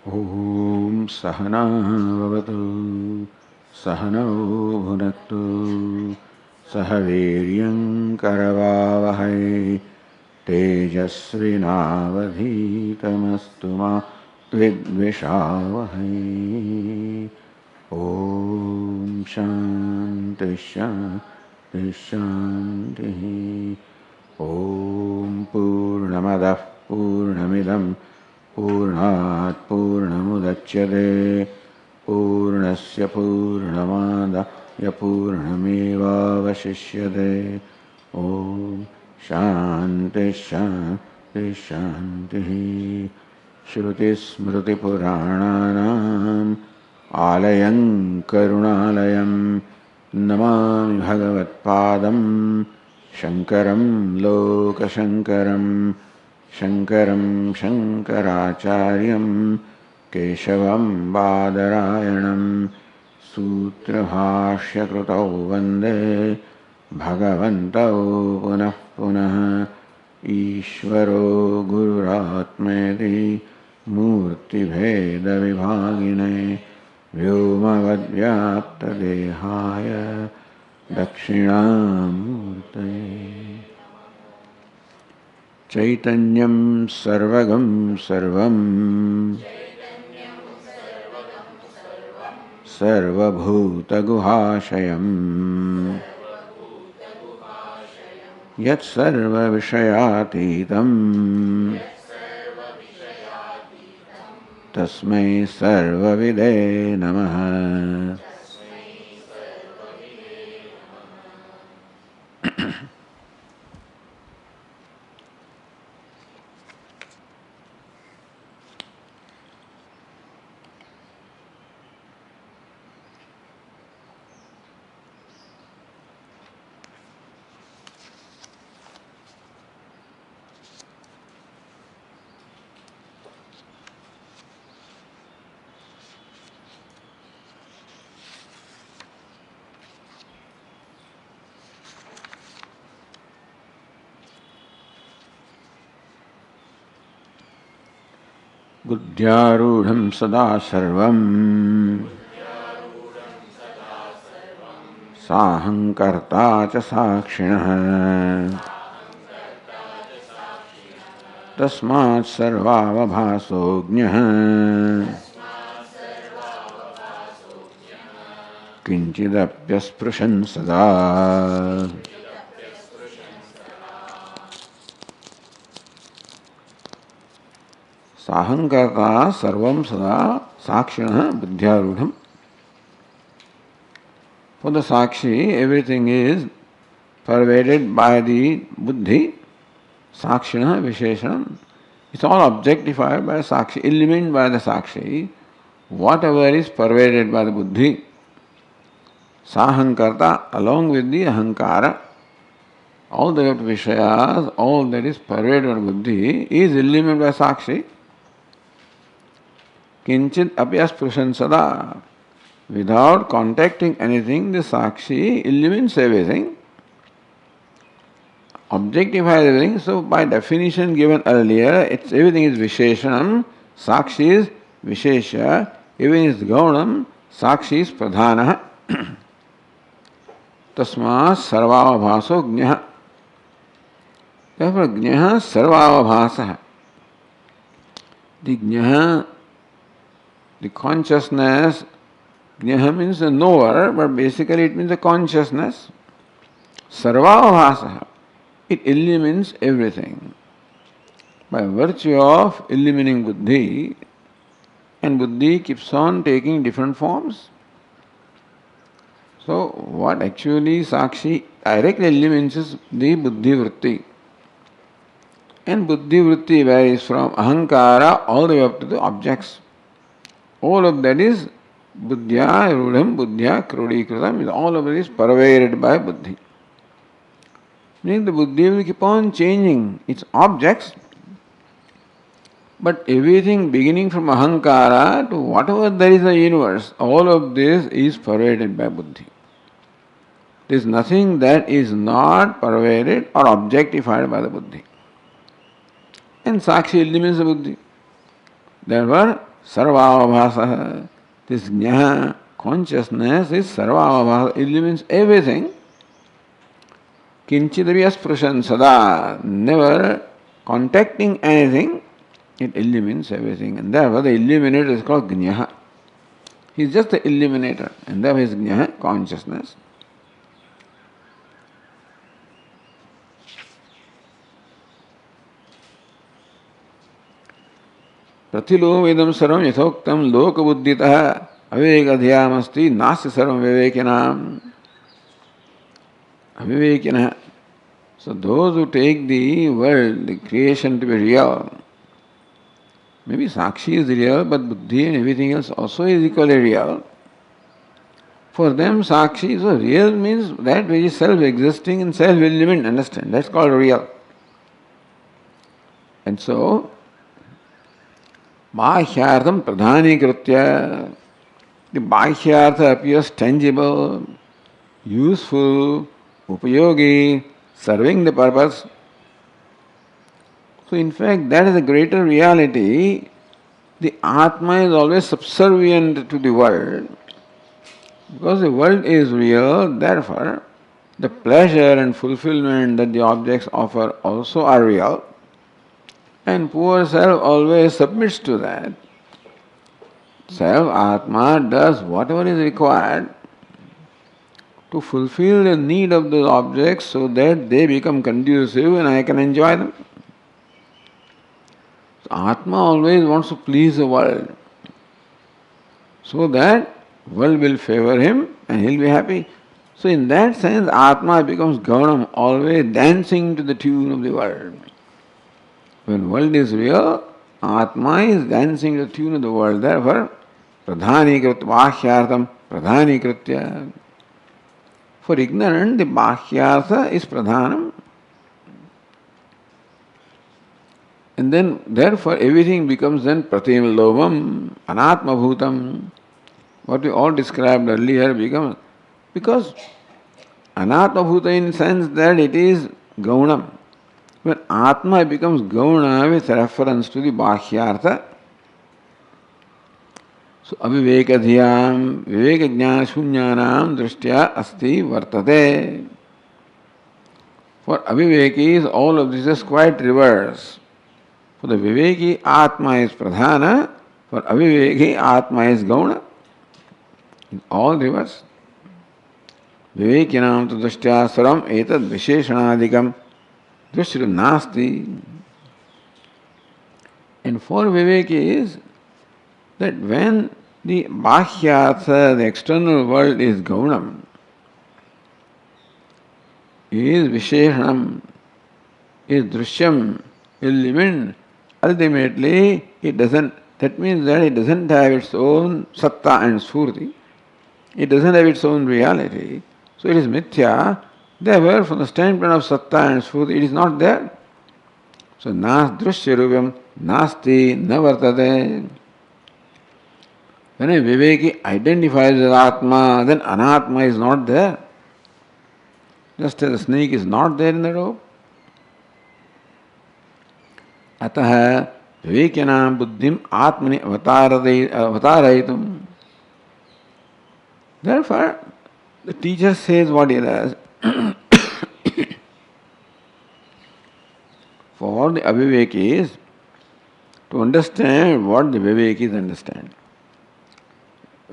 Om Sahana Vavatu Sahano Bhunaktu Sahaviryam Karavavahai Tejasvinavadhitamastu ma Vidvishavahai. Om Shanti Shanti Shanti. Om Purnamadah Purnamidam Purnat Purnamudachyate Purnasya Purnamadaya Purnamevavashishyate. Om Shanti Shanti Shanti. Shruti Smriti Purananam Alayam Karunalayam Namami Bhagavatpadam Shankaram Lokashankaram Shankaram Shankaracharyam Keshavam Badarayanam Sutrabhashya Krutau Vande Bhagavantau Punah Punah Ishvaro Gururatmeti Murti Bheda Vibhagine Vyomavadvyapta Dehaya Dakshinamurtaye. Chaitanyam Sarvagam Sarvam Sarvabhuta Guhashayam Yat Sarva Vishayatitam Tasmai Sarvavide Namaha. Buddhyarudham sada sarvam sahankarta cha sakshinah tasmat sarvavabhasognyah kinchidapyasprishan sada. Sahankarta sarvam sada sakshinah buddhyarudham. For the sakshi, everything is pervaded by the buddhi. Sakshina visheshanam. It's all objectified by sakshi, illumined by the sakshi. Whatever is pervaded by the buddhi, sahankarta, along with the ahankara, all the vishayas, all that is pervaded by buddhi, is illumined by sakshi. Kinchit apyasprishan sada. Without contacting anything, the sakshi illumines everything, objectifies everything. So, by definition given earlier, everything is visheshanam, sakshi is vishesha, everything is gaunam, sakshi is pradhana. Tasma sarvavabhaso gnyah. Therefore, gnyah sarvavabhasa. The gnyah, the consciousness, gnyah means the knower, but basically it means the consciousness. Sarvavabhasa. It illumines everything. By virtue of illumining buddhi, and buddhi keeps on taking different forms. So, what actually sakshi directly illumines is the buddhi vritti. And buddhi vritti varies from ahankara all the way up to the objects. All of that is buddhya rudham, buddhya krudikritam, all of it is pervaded by buddhi. Meaning the buddhi will keep on changing its objects, but everything beginning from ahankara to whatever there is in the universe, all of this is pervaded by buddhi. There is nothing that is not pervaded or objectified by the buddhi. And sakshi illumines the buddhi. Therefore, sarvavabhasa. This jnana, consciousness, is sarvavabhasa, it illumines everything. Kinchidavyasprashan sada, never contacting anything, it illumines everything. And therefore the illuminator is called Jnana. He is just the illuminator, and therefore is Jnana, consciousness. Pratilovedam sarvam yathoktam lokabuddhitah avivegadhyamasti nasya sarvam vivekinam. Avivekinah. So those who take the world, the creation to be real, maybe Sakshi is real, but Buddhi and everything else also is equally real. For them, Sakshi, so real means that which is self-existing and self-illumined, understand? That's called real. And so, Bhāhyārtham pradhānīkritya, the Bhāhyārtha appears tangible, useful, upayogi, serving the purpose. So in fact, that is a greater reality. The Atma is always subservient to the world. Because the world is real, therefore, the pleasure and fulfillment that the objects offer also are real. And poor self always submits to that. Self, Atma, does whatever is required to fulfill the need of those objects so that they become conducive and I can enjoy them. So Atma always wants to please the world so that world will favor him and he'll be happy. So in that sense, Atma becomes Gaunam, always dancing to the tune of the world. When world is real, Atma is dancing to the tune of the world. Therefore, Pradhānīkritya, Bhāhyārtham, Pradhānīkritya. For ignorant, the Bhāhyārtha is Pradhanam. And then, therefore, everything becomes then Pratim Lovam, Anatma Bhutam. What we all described earlier becomes, because Anatma Bhuta in the sense that it is Gaunam. When Atma becomes Gauna with reference to the Bhāhyārtha, so avivekadhyam, vivekajnana shunyanam drishtya asti vartate. For avivekis, all of this is quite reverse. For the viveki, Atma is pradhana, for aviveki, Atma is gauna. It's all reverse. Vivekinam tu drishtya saram etad visheshanadikam drishya nasti. And for vivekis, that when the Bhāhyārtha, the external world is Gaunam, is Visheshanam, is Drishyam, illumined, ultimately it doesn't, that means that it doesn't have its own Satta and Sfurti, it doesn't have its own reality, so it is Mithya, therefore from the standpoint of Satta and Sfurti it is not there. So Nas Drishya Rupam, Nasti, Navartate. When a Viveki identifies with Atma, then Anatma is not there. Just as the snake is not there in the rope. Ataha Vivekinam Buddhim Atmani Avatarayitum. Therefore, the teacher says what he does. For the Avivekis, to understand what the Vivekis understand.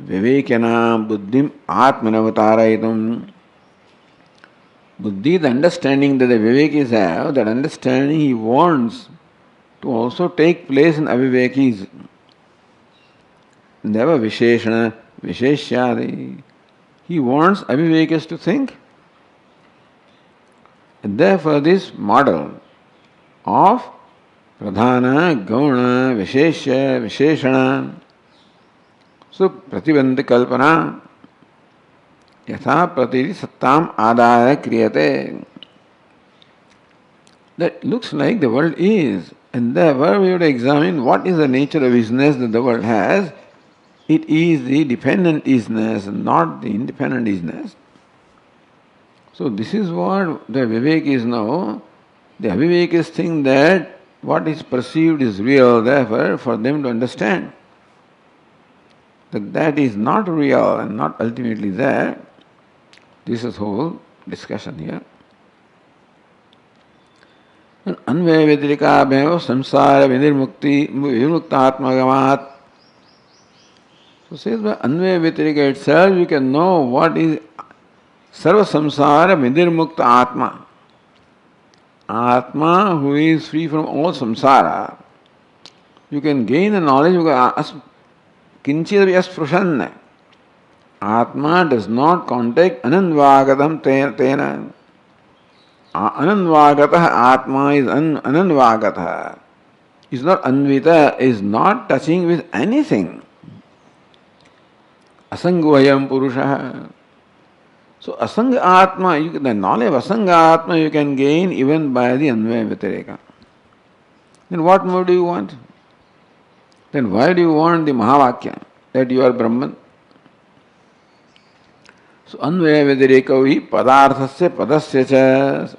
Vivekana buddhim atmanavataraitam. Buddhi, the understanding that the Vivekis have, that understanding he wants to also take place in Avivekis. Never Visheshana, Visheshyadi. He wants Avivekis to think. And therefore this model of Pradhana, Gauna, Visheshya, Visheshana. So, Pratibandha Kalpana Yatha Pratiri Sattam Adaya Kriyate. That looks like the world is, and therefore we have to examine what is the nature of isness that the world has. It is the dependent isness, not the independent isness. So, this is what the Vivekis know. The Avivekis think that what is perceived is real, therefore, for them to understand. that is not real and not ultimately there. This is whole discussion here. अन्वय व्यतिरिकाभ्याम संसार विनिर्मुक्ति विमुक्तात्मगमात्. So says by Anvay व्यतिरिका itself you can know what is सर्व संसार विनिर्मुक्त आत्मा. Atma who is free from all samsara. You can gain the knowledge because kinchid yasprushana. Atma does not contact anandvagatam tena. Anandvagata Atma is anandvagata. Is not anvita, is not touching with anything. Asangvayam purusha. So asanga Atma, the knowledge of asanga Atma you can gain even by the anvaya vyatireka. Then what more do you want? Then why do you want the Mahavakya that you are Brahman? So anvaya vyatireka hi padarthasya padasya cha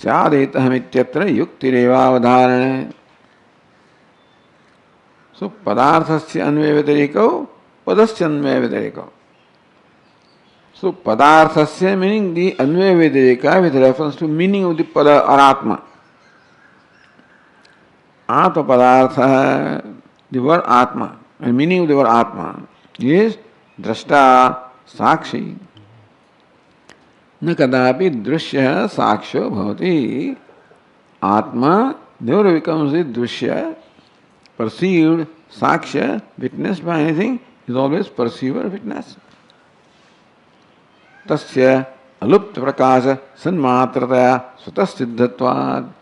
syadetahamityatra yuktirevavadharane. So padarthasya anvaya vyatireka padasya anvaya vyatireka. So padarthasya meaning the anvaya vyatireka with reference to meaning of the pada or atma. Atma padartha, the word atma, and meaning of the word atma is drashta sakshi. न कदापि दृश्य साक्ष्यो भवति. Atma never becomes the drishya, perceived, sakshya, witnessed by anything, is always perceiver, witness. Tasya alupta prakasha sanmatrataya sutasiddhatvad.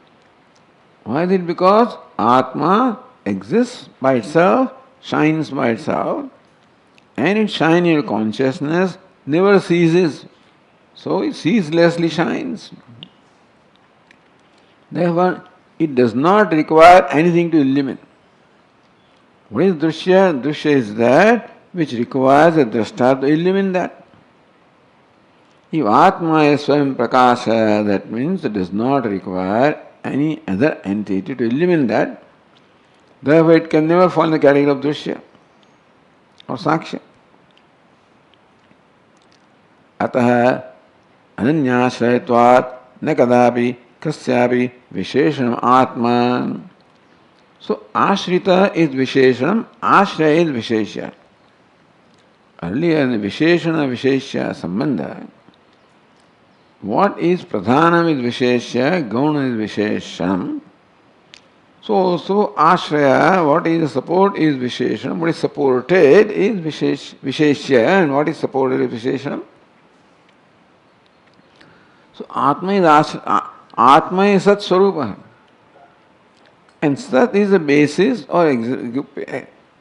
Why is it? Because Atma exists by itself, shines by itself, and its shining consciousness never ceases. So it ceaselessly shines. Therefore, it does not require anything to illumine. What is drishya? Drishya is that which requires a drashta to illumine that. If Atma is Swam Prakasha, that means it does not require any other entity to illumine that. Therefore, it can never fall in the category of drishya or sakshya. Ataha ananyashrayatvat na kadapi kasyapi visheshanam atma. So, ashrita is visheshanam, ashraya is visheshya. Earlier in the visheshana visheshya sambandha, what is pradhanam is visheshya, gauna is visheshanam. So ashraya, what is the support is visheshanam, what is supported is visheshya, and what is supported is visheshanam. So Atma is Sat Swarupa, and Sat is the basis or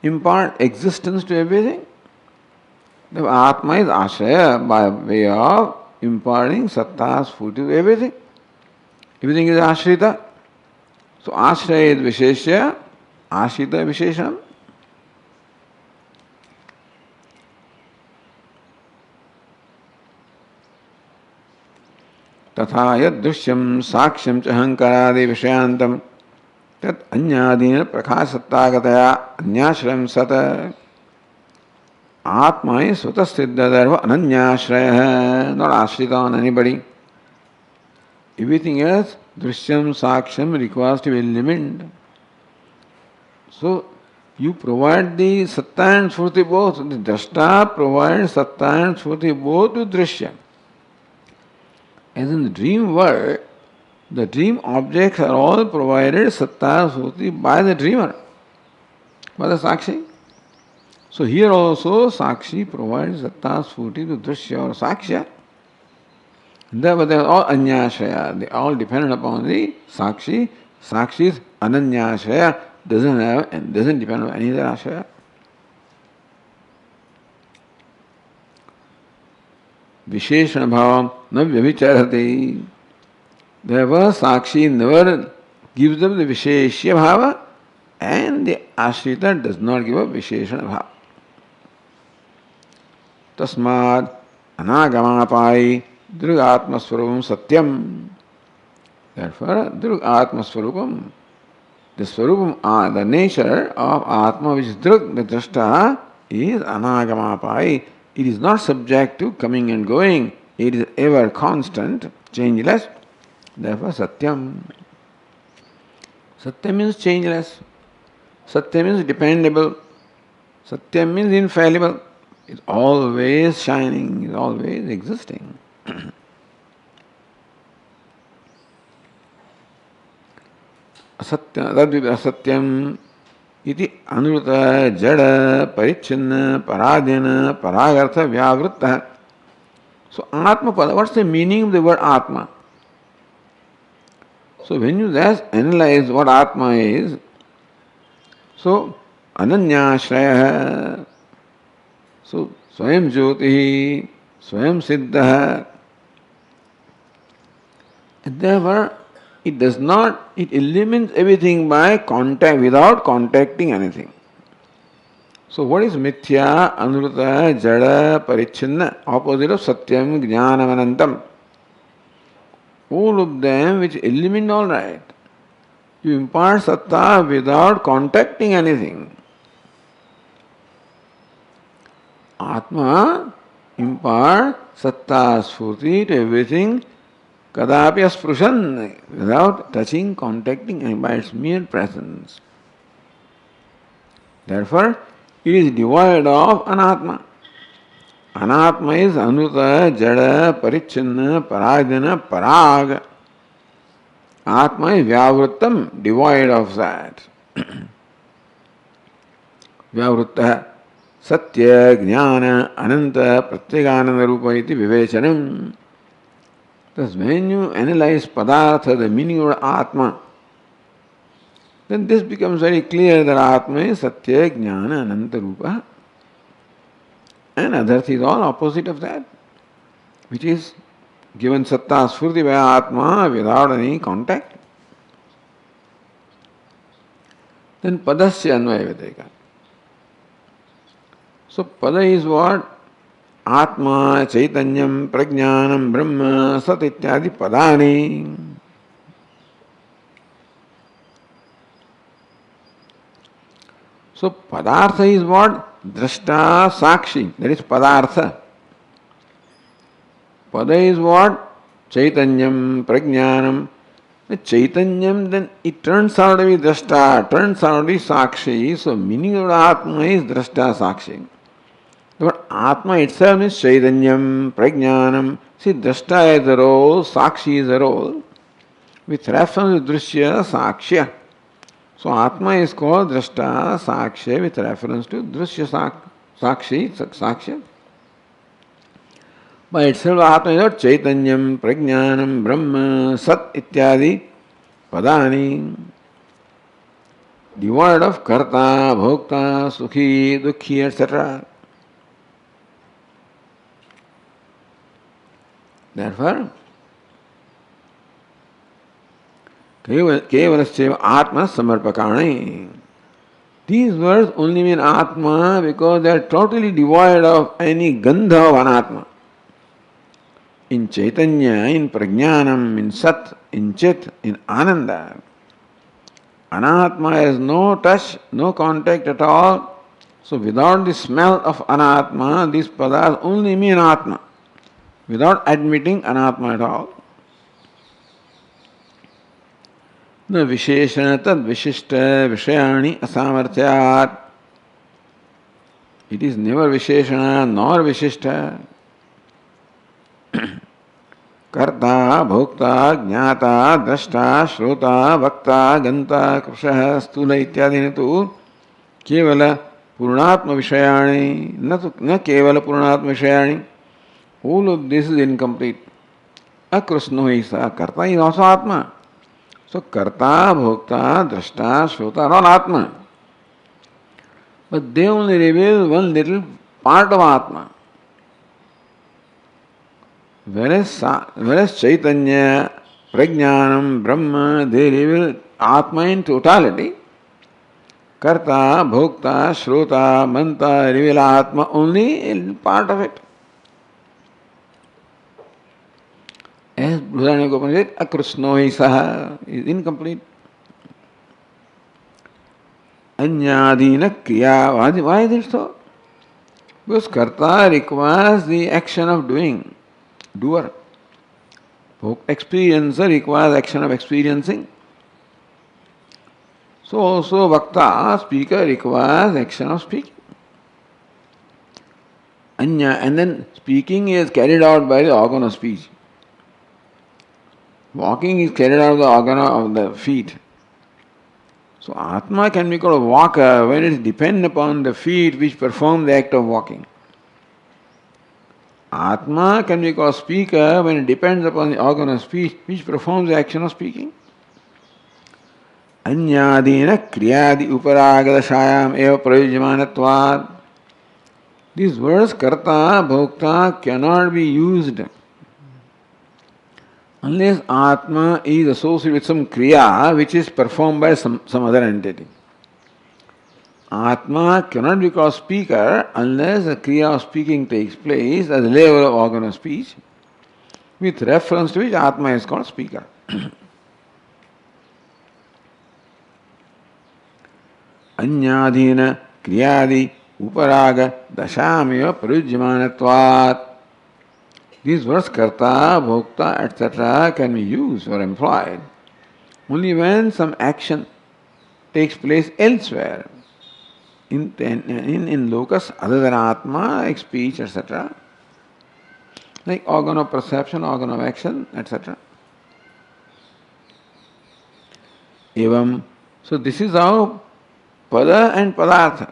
impart existence to everything. The Atma is Ashraya by way of imparting Satta Sphuti to everything. Everything is Ashrita. So Ashraya is Visheshya, Ashrita Visheshanam. तथा यदृश्यम साक्ष्यम च अहंकारादि विषयांतम तत् अन्यादीन प्रकाशसत्तागतया अन्याश्रयम सत. Atma is स्वतः सिद्ध तherefore ananyashraya, not ashrita on anybody. Everything else, drishyam, sakshyam, requires to be illumined. So you provide the satta and shruti both. The drashta provides satta and shruti both to drishya. As in the dream world, the dream objects are all provided satta shruti by the dreamer, by the sakshi. So here also sakshi provides satta shruti to drishya or sakshya. But they are all anyashraya. They all depend upon the sakshi. Sakshi is ananyashraya, doesn't have and doesn't depend on any other ashraya. Visheshana bhavam na vyavicharati. Therefore, sakshi never gives up the visheshya bhava, and the ashrita does not give up visheshana bhava. Tasmad anagamapai drug atmaswarupam satyam. Therefore, drug atmaswarupam, The Swarupam, the nature of Atma, which is Druk, the Drashta, is Anagamapai. It is not subject to coming and going. It is ever constant, changeless. Therefore, Satyam. Satyam means changeless. Satyam means dependable. Satyam means infallible. It's always shining, it's always existing. Satyam iti anuruta jada parichinna paradena paragartha vyavritta. So Atma pada, what's the meaning of the word Atma? So when you just analyze what Atma is, so Ananyashraya, so Swayam Jyoti, Swayam Siddha, and therefore it does not, it eliminates everything by contact, without contacting anything. So what is Mithya, Anuruta, Jada, Parichinna, opposite of Satyam, Jnanam, Anantam? All of them which eliminate all right. You impart Satta without contacting anything. Atma impart Satta Sfurti to everything, Kadapi Asprushan, without touching, contacting, and by its mere presence. Therefore, it is devoid of Anatma. Anatma is Anuta, Jada, Parichinna, Paradana, Parag. Atma is Vyavrittam, devoid of that. Vyavritta, Satya, Jnana, Ananta, Pratyagananda Rupa iti Vivechanam. Thus, when you analyze Padartha, the meaning of Atma, then this becomes very clear that Atma is Satya, Jnana, Ananta Rupa. And Adartha is all opposite of that, which is given Satta Sfurti by Atma without any contact. Then Padasya Anvaya Vyateka. So Pada is what? Atma, Chaitanyam, Prajnanam, Brahma, Sat ityadi Padani. So Padartha is what? Drashta Sakshi, that is Padartha. Pada is what? Chaitanyam, Prajnanam. The Chaitanyam, then it turns out to be Drashta, turns out to be Sakshi. So meaning of Atma is Drashta Sakshi. But Atma itself is Chaitanyam, Prajnanam. See, Drashta is the role, Sakshi is the role. With reference to Drishya, Sakshya. So Atma is called Drashta, Sakshya with reference to Drishya, Sakshi, Sakshya. By itself, Atma is not Chaitanyam, Prajnanam, Brahma, Sat ityadi Padani. Devoid of Karta, Bhokta, Sukhi, Dukhi, etc. Therefore, Kevalasya Atma Samarpakani. These words only mean Atma because they are totally devoid of any Gandha of Anatma. In Chaitanya, in Prajnanam, in Sat, in Chit, in Ananda, Anatma has no touch, no contact at all. So without the smell of Anatma, these padas only mean Atma, without admitting Anatma at all. न विशेषण तद विशिष्ट विषयाणि असामर्थ्यात्. It is never विशेषण nor विशिष्ट. कर्ता, भोक्ता, ज्ञाता, द्रष्टा, श्रोता, वक्ता, गंता, कृशः, स्थूल इत्यादि ने तो केवल पूर्णात्म विषयाणि, न केवल पूर्णात्म विषयाणि. All of this is incomplete. Akrusno hi sa, karta is also Atma. So karta, bhokta, drashta, shrota are all Atma. But they only reveal one little part of Atma. Whereas Chaitanya, Prajnanam, Brahma, they reveal Atma in totality. Karta, bhokta, shrota, manta reveal Atma only in part of it. As Bhudanya Upanishad, akrusno hi saha is incomplete. Anyadina kriya. Why is it so? Because karta requires the action of doing, doer. Experiencer requires action of experiencing. So also vakta, speaker, requires action of speaking. Anya, and then speaking is carried out by the organ of speech. Walking is carried out of the organ of the feet. So Atma can be called a walker when it depends upon the feet which perform the act of walking. Atma can be called speaker when it depends upon the organ of speech which performs the action of speaking. Anyadina kriyadi uparagadashayam eva prayujyamanatvad. These words karta, bhokta cannot be used unless Atma is associated with some kriya which is performed by some other entity. Atma cannot be called speaker unless the kriya of speaking takes place at the level of organ of speech, with reference to which Atma is called speaker. Anyadina kriyadi uparaga dashamya parujyamanatvat. These words karta, bhokta, etc. can be used or employed only when some action takes place elsewhere in locus other than Atma, like speech, etc. Like organ of perception, organ of action, etc. Evam. So this is how pada and padartha.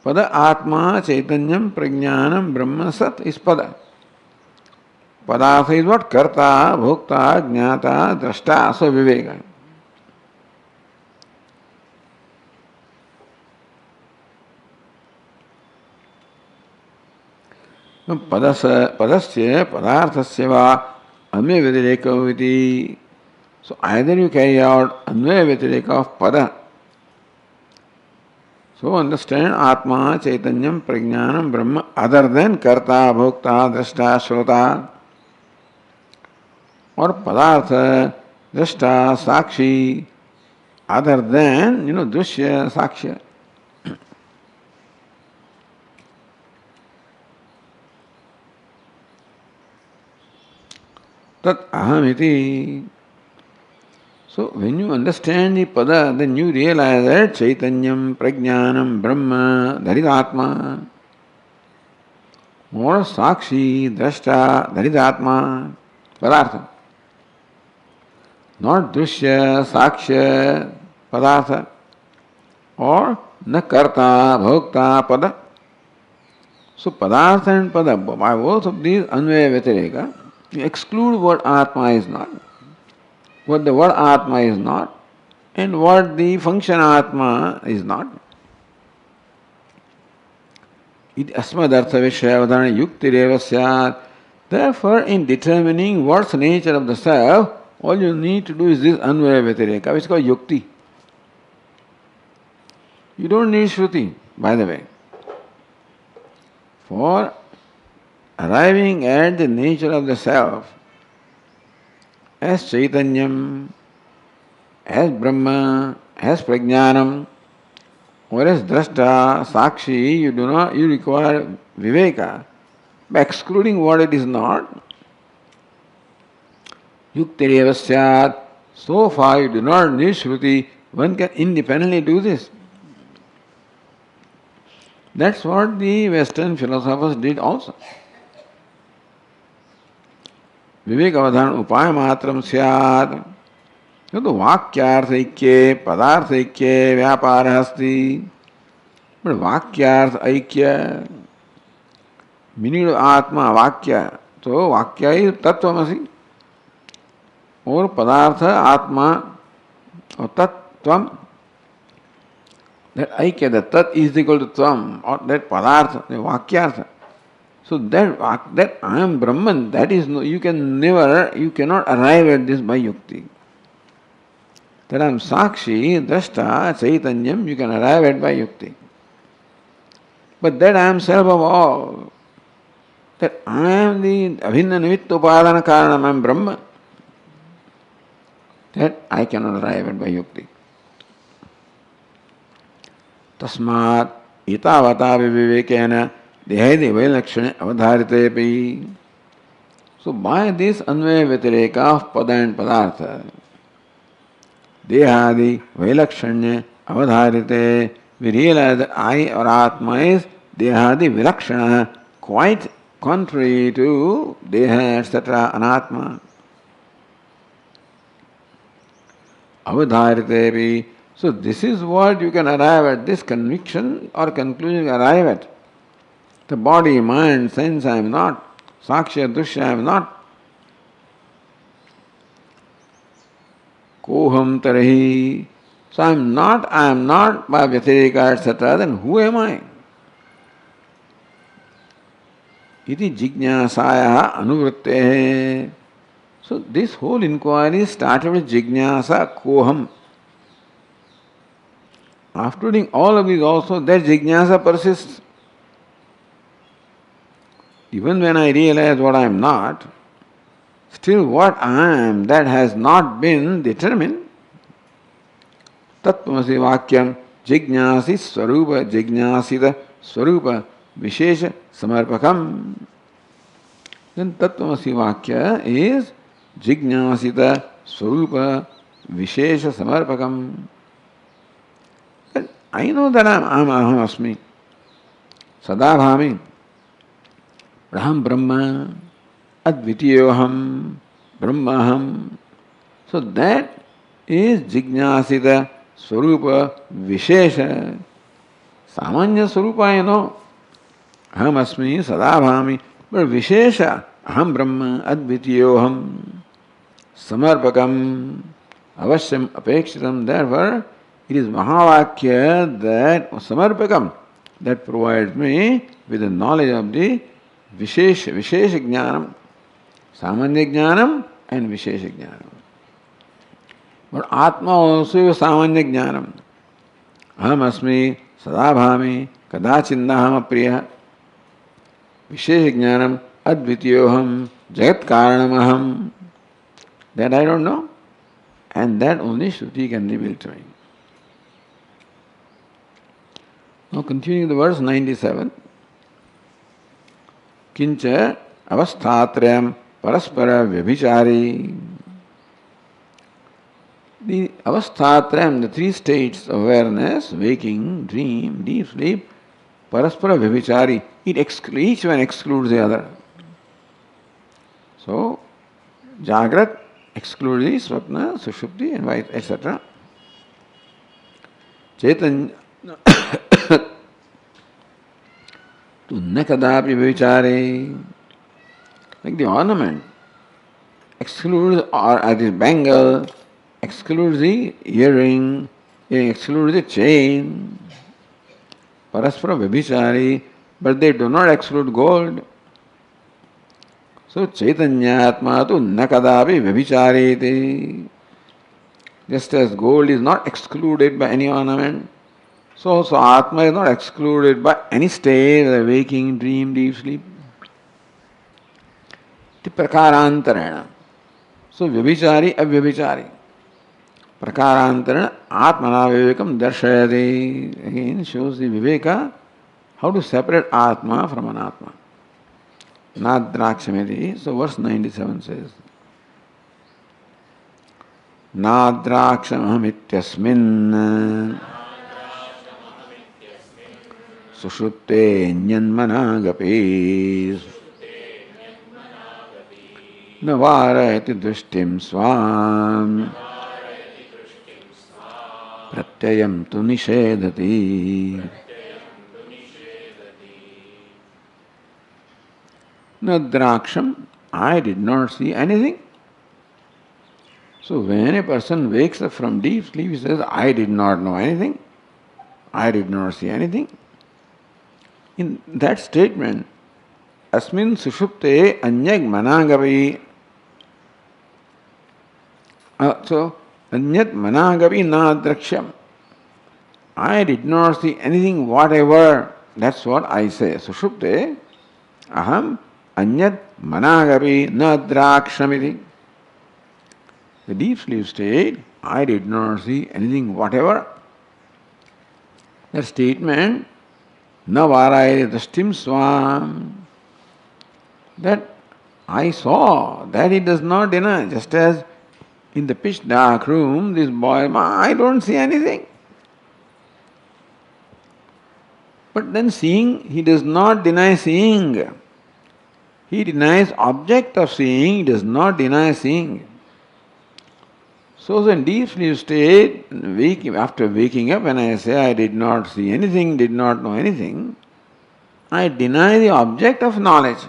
Pada Atma, Chaitanyam, Prajnanam, Brahma, Sat is pada. Padartha is what? Karta, bhokta, jnata, drashta, so viveka. Padasya, padarthasya va anvaya vyatireka iti. So either you carry out anvaya vyatireka of pada. So understand Atma, Chaitanyam, Prajnanam, Brahma other than karta, bhokta, drashta, shrota. Or padartha, drashta, sakshi, other than, drushya, sakshya. Tat ahamiti. So when you understand the pada, then you realize that Chaitanyam, Prajnanam, Brahma, that is Atma. Or sakshi, drashta, that is Atma, padartha. Not drushya, sakshya, padartha, or na karta, bhokta, pada. So padartha and pada, by both of these anvaya vyatireka, you exclude what Atma is not, what the word Atma is not, and what the function Atma is not. Iti asmadartha vishayavadana yuktireva syat. Therefore, in determining what's the nature of the self, all you need to do is this anvaya vyatireka, which is called yukti. You don't need shruti, by the way. For arriving at the nature of the self, as Chaitanyam, as Brahma, as Prajnanam, or as Drashta, Sakshi, you require Viveka. By excluding what it is not, Yuktireva Syat, so far you do not need Shruti, one can independently do this. That's what the Western philosophers did also. विवेक अवधान उपाय मात्रम स्यात् तो वाक्यार्थ ऐक्ये पदार्थ ऐक्ये व्यापार अस्ति but वाक्यार्थ ऐक्य meaning आत्मा वाक्य तो वाक्य ही तत्वमसि और पदार्थ आत्मा और तत्त्वम that ऐक्य that tat is equal to tvam or that padartha the vakyartha. So that I am Brahman, that is no, you cannot arrive at this by yukti. That I am Sakshi, Drashta, Chaitanyam, you can arrive at by yukti. But that I am self of all, that I am the Abhinna Nimitya Upadana Karanam, I am Brahma, that I cannot arrive at by yukti. Tasmat itavata vivekena dehadi vailakshane avadharitepi. So by this anvaya vyatireka of pada and padartha, dehadi vailakshanya avadharite, we realize that I or Atma is dehadi vilakshana, quite contrary to deha, etc., anatma. Avadharitepi. So this is what you can arrive at, this conviction or conclusion you arrive at. The body, mind, sense I am not. Sakshya, Dushya I am not. Koham tarahi. So I am not by Vyatirika, etc. Then who am I? Iti jignasaya anuvritte. So this whole inquiry started with jignasa koham. After doing all of these also, that jignasa persists. Even when I realize what I am not, still what I am, that has not been determined. Tattvamasi vakyam jignasi swarupa jignasita swarupa vishesha samarpakam. Then Tattvamasi vakya is jignasita swarupa vishesha samarpakam. I know that I am aham asmi, sadabhami, braham brahma, advitiyoham, brahmaham. So that is jignasita swarupa vishesha. Samanya swarupa I know, aham asmi, sadabhami, but vishesha, aham brahma, advitiyoham, samarpakam, avasyam apekshitam. Therefore, it is Mahavakya that Samarpakam that provides me with the knowledge of the Vishesha Jnanam, Samanya Jnanam and Vishesha Jnanam. But Atma also is Samanya Jnanam. Aham asmi, sadabhami, kadachindaham apriya, Vishesha Jnanam, advitiyoham, jagat karanamaham. That I don't know, and that only Shruti can reveal to me. Now continuing the verse 97. Kincha avasthatrayam paraspara vyabhichari. The avasthatrayam, the three states of awareness, waking, dream, deep sleep, paraspara vyabhichari, each one excludes the other. So, Jagrat excludes the Swapna, Sushupti and vice, etc. Chaitanya to nakadapi vichare, like the ornament excludes, or as this bangle excludes the earring, excludes the chain, paraspara vibhichari, but they do not exclude gold. So Chaitanya Atma tu nakadapi vibhichareti. Just as gold is not excluded by any ornament, so Atma is not excluded by any state, waking, dream, deep sleep. The prakarantarana. So vyabhichari, avyabhichari. Prakarantarana, atmana vivekam darshayati. Again shows the viveka, how to separate Atma from Anatma. Nadrakshamiti. So verse 97 says, Nadrakshamahamityasmin Sushupte nyanmanagapi Navarayati drishtim swam Pratyayam tu nishedati Nadraksham, I did not see anything. So when a person wakes up from deep sleep, he says, I did not know anything. I did not see anything. In that statement, Asmin sushupte anyag managavi. So, anyat managavi nadraksham. I did not see anything whatever. That's what I say. Sushupte aham anyat managavi nadrakshamiti. The deep sleep state, I did not see anything whatever. That statement, na varayate drashtim swam, that I saw, that he does not deny. Just as in the pitch dark room, this boy, I don't see anything. But then seeing, he does not deny seeing. He denies object of seeing, he does not deny seeing. So in deep sleep state, after waking up, when I say I did not see anything, did not know anything, I deny the object of knowledge.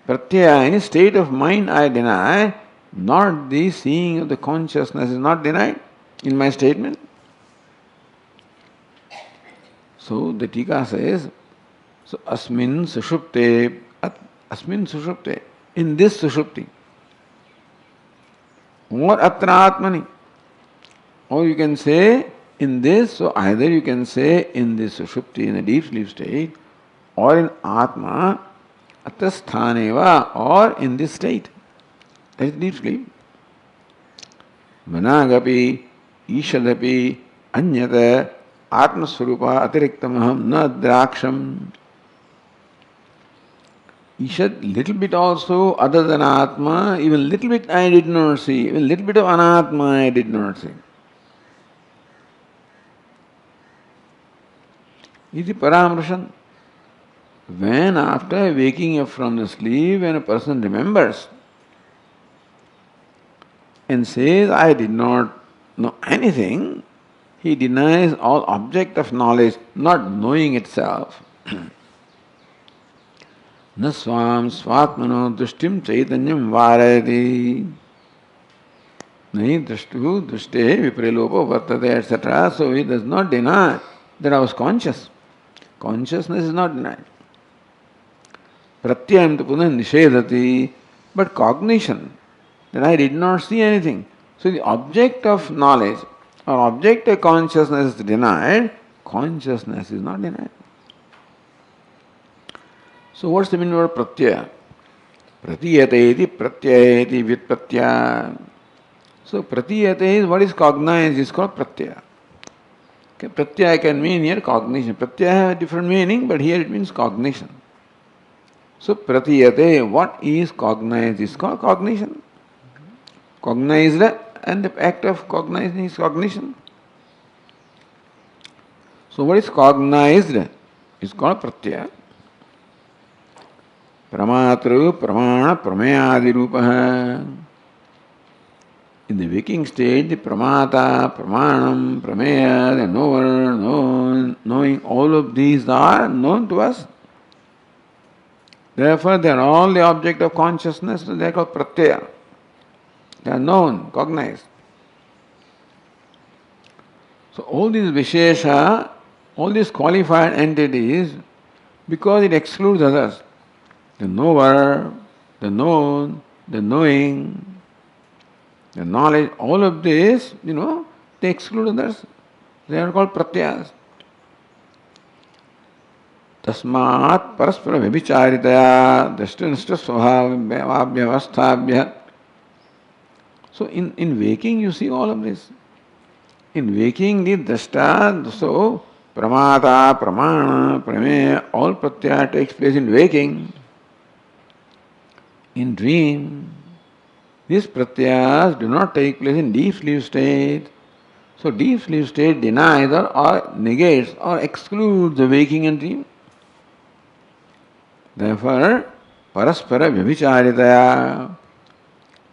Pratyaya, any state of mind I deny, not the seeing of the consciousness is not denied in my statement. So the Tika says, so asmin sushupte, in this sushupti, or atratmani, or you can say in this, so either you can say in this sushupti, in a deep sleep state, or in atma, atasthaneva, or in this state. That is deep sleep. Managapi, ishadapi, anyata, atmasvarupa, atiriktamaham, na draksham. Ishad, little bit also, other than Atma, even little bit I did not see, even little bit of Anatma I did not see. Iti paramrushan. When after waking up from the sleep, when a person remembers and says, I did not know anything, he denies all object of knowledge, not knowing itself. न स्वाम स्वात्मनो दृष्टिम चैतन्यम वारयति नहीं दृष्टु दृष्टे विपरिलोपो वर्तते etc. So he does not deny that I was conscious. Consciousness is not denied. Pratyayam tu punah nishedati, but cognition that I did not see anything. So the object of knowledge or object of consciousness is denied, consciousness is not denied. So what's the meaning of pratyaya? Pratiyate iti pratyaya iti vyutpatya. So pratiyate is what is cognized is called pratyaya. Okay, pratyaya can mean here cognition. Pratyaya has a different meaning, but here it means cognition. So pratiyate, what is cognized is called cognition. Cognized and the act of cognizing is cognition. So what is cognized is called pratyaya. Pramatru, pramana, prameyadi rupaha. In the waking state, the pramata, pramanam, prameya, the knower, knowing, all of these are known to us. Therefore, they are all the object of consciousness, so they are called pratyaya. They are known, cognized. So all these vishesha, all these qualified entities, because it excludes others. The knower, the known, the knowing, the knowledge, all of this, they exclude others. They are called pratyas. Tasmat paraspara vibhicharitaya drashtanishta svabhyavasthabhya. So in waking you see all of this. In waking the drashta, so pramata, pramana, prameya, all pratyaya takes place in waking. In dream, these pratyas do not take place in deep sleep state. So deep sleep state denies or negates or excludes the waking and dream. Therefore, paraspara vyabhicharitaya,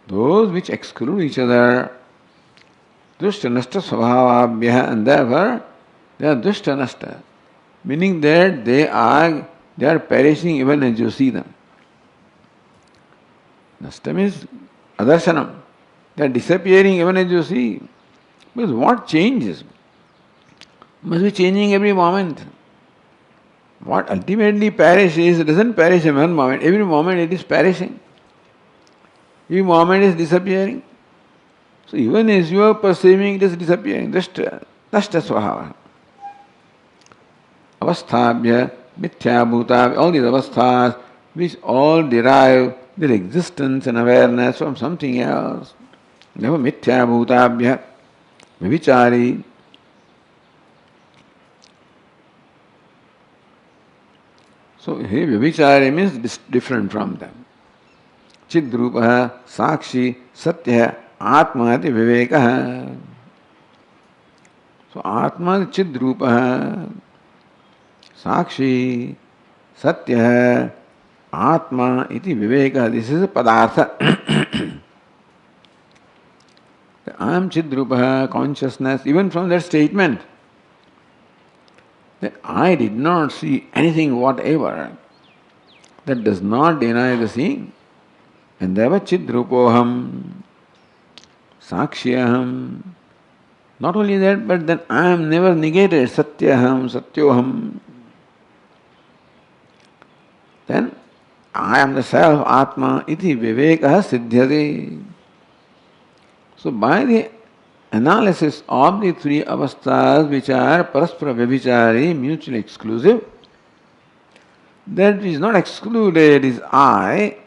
those which exclude each other, dushtanashta svabhavabhya, and therefore they are dushtanashta, meaning that they are perishing even as you see them. Nasta means adarsanam. They are disappearing even as you see. Because what changes? Must be changing every moment. What ultimately perishes, it doesn't perish in one moment. Every moment it is perishing. Every moment is disappearing. So even as you are perceiving, it is disappearing. Nashta svahava. Avasthabhya, mithya bhuta, all these avasthas, which all derive their existence and awareness from something else. Never mithya bhutabhya, vivichari. So here Vyabhichari means different from them. Chidrupa, Sakshi, Satya, Atma iti Viveka. So Atma is Chidrupa, Sakshi, Satya, Atma iti Viveka. This is a Padartha. I am Chidrupa, consciousness, even from that statement, that I did not see anything whatever, that does not deny the seeing. And there was Chidrupoham, Sakshyaham. Not only that, but then I am never negated, Satyaham, Satyoham. Then I am the self, Atma, iti viveka siddhyate. So by the analysis of the three avasthas which are paraspara vyabhichari, mutually exclusive, that which is not excluded is I,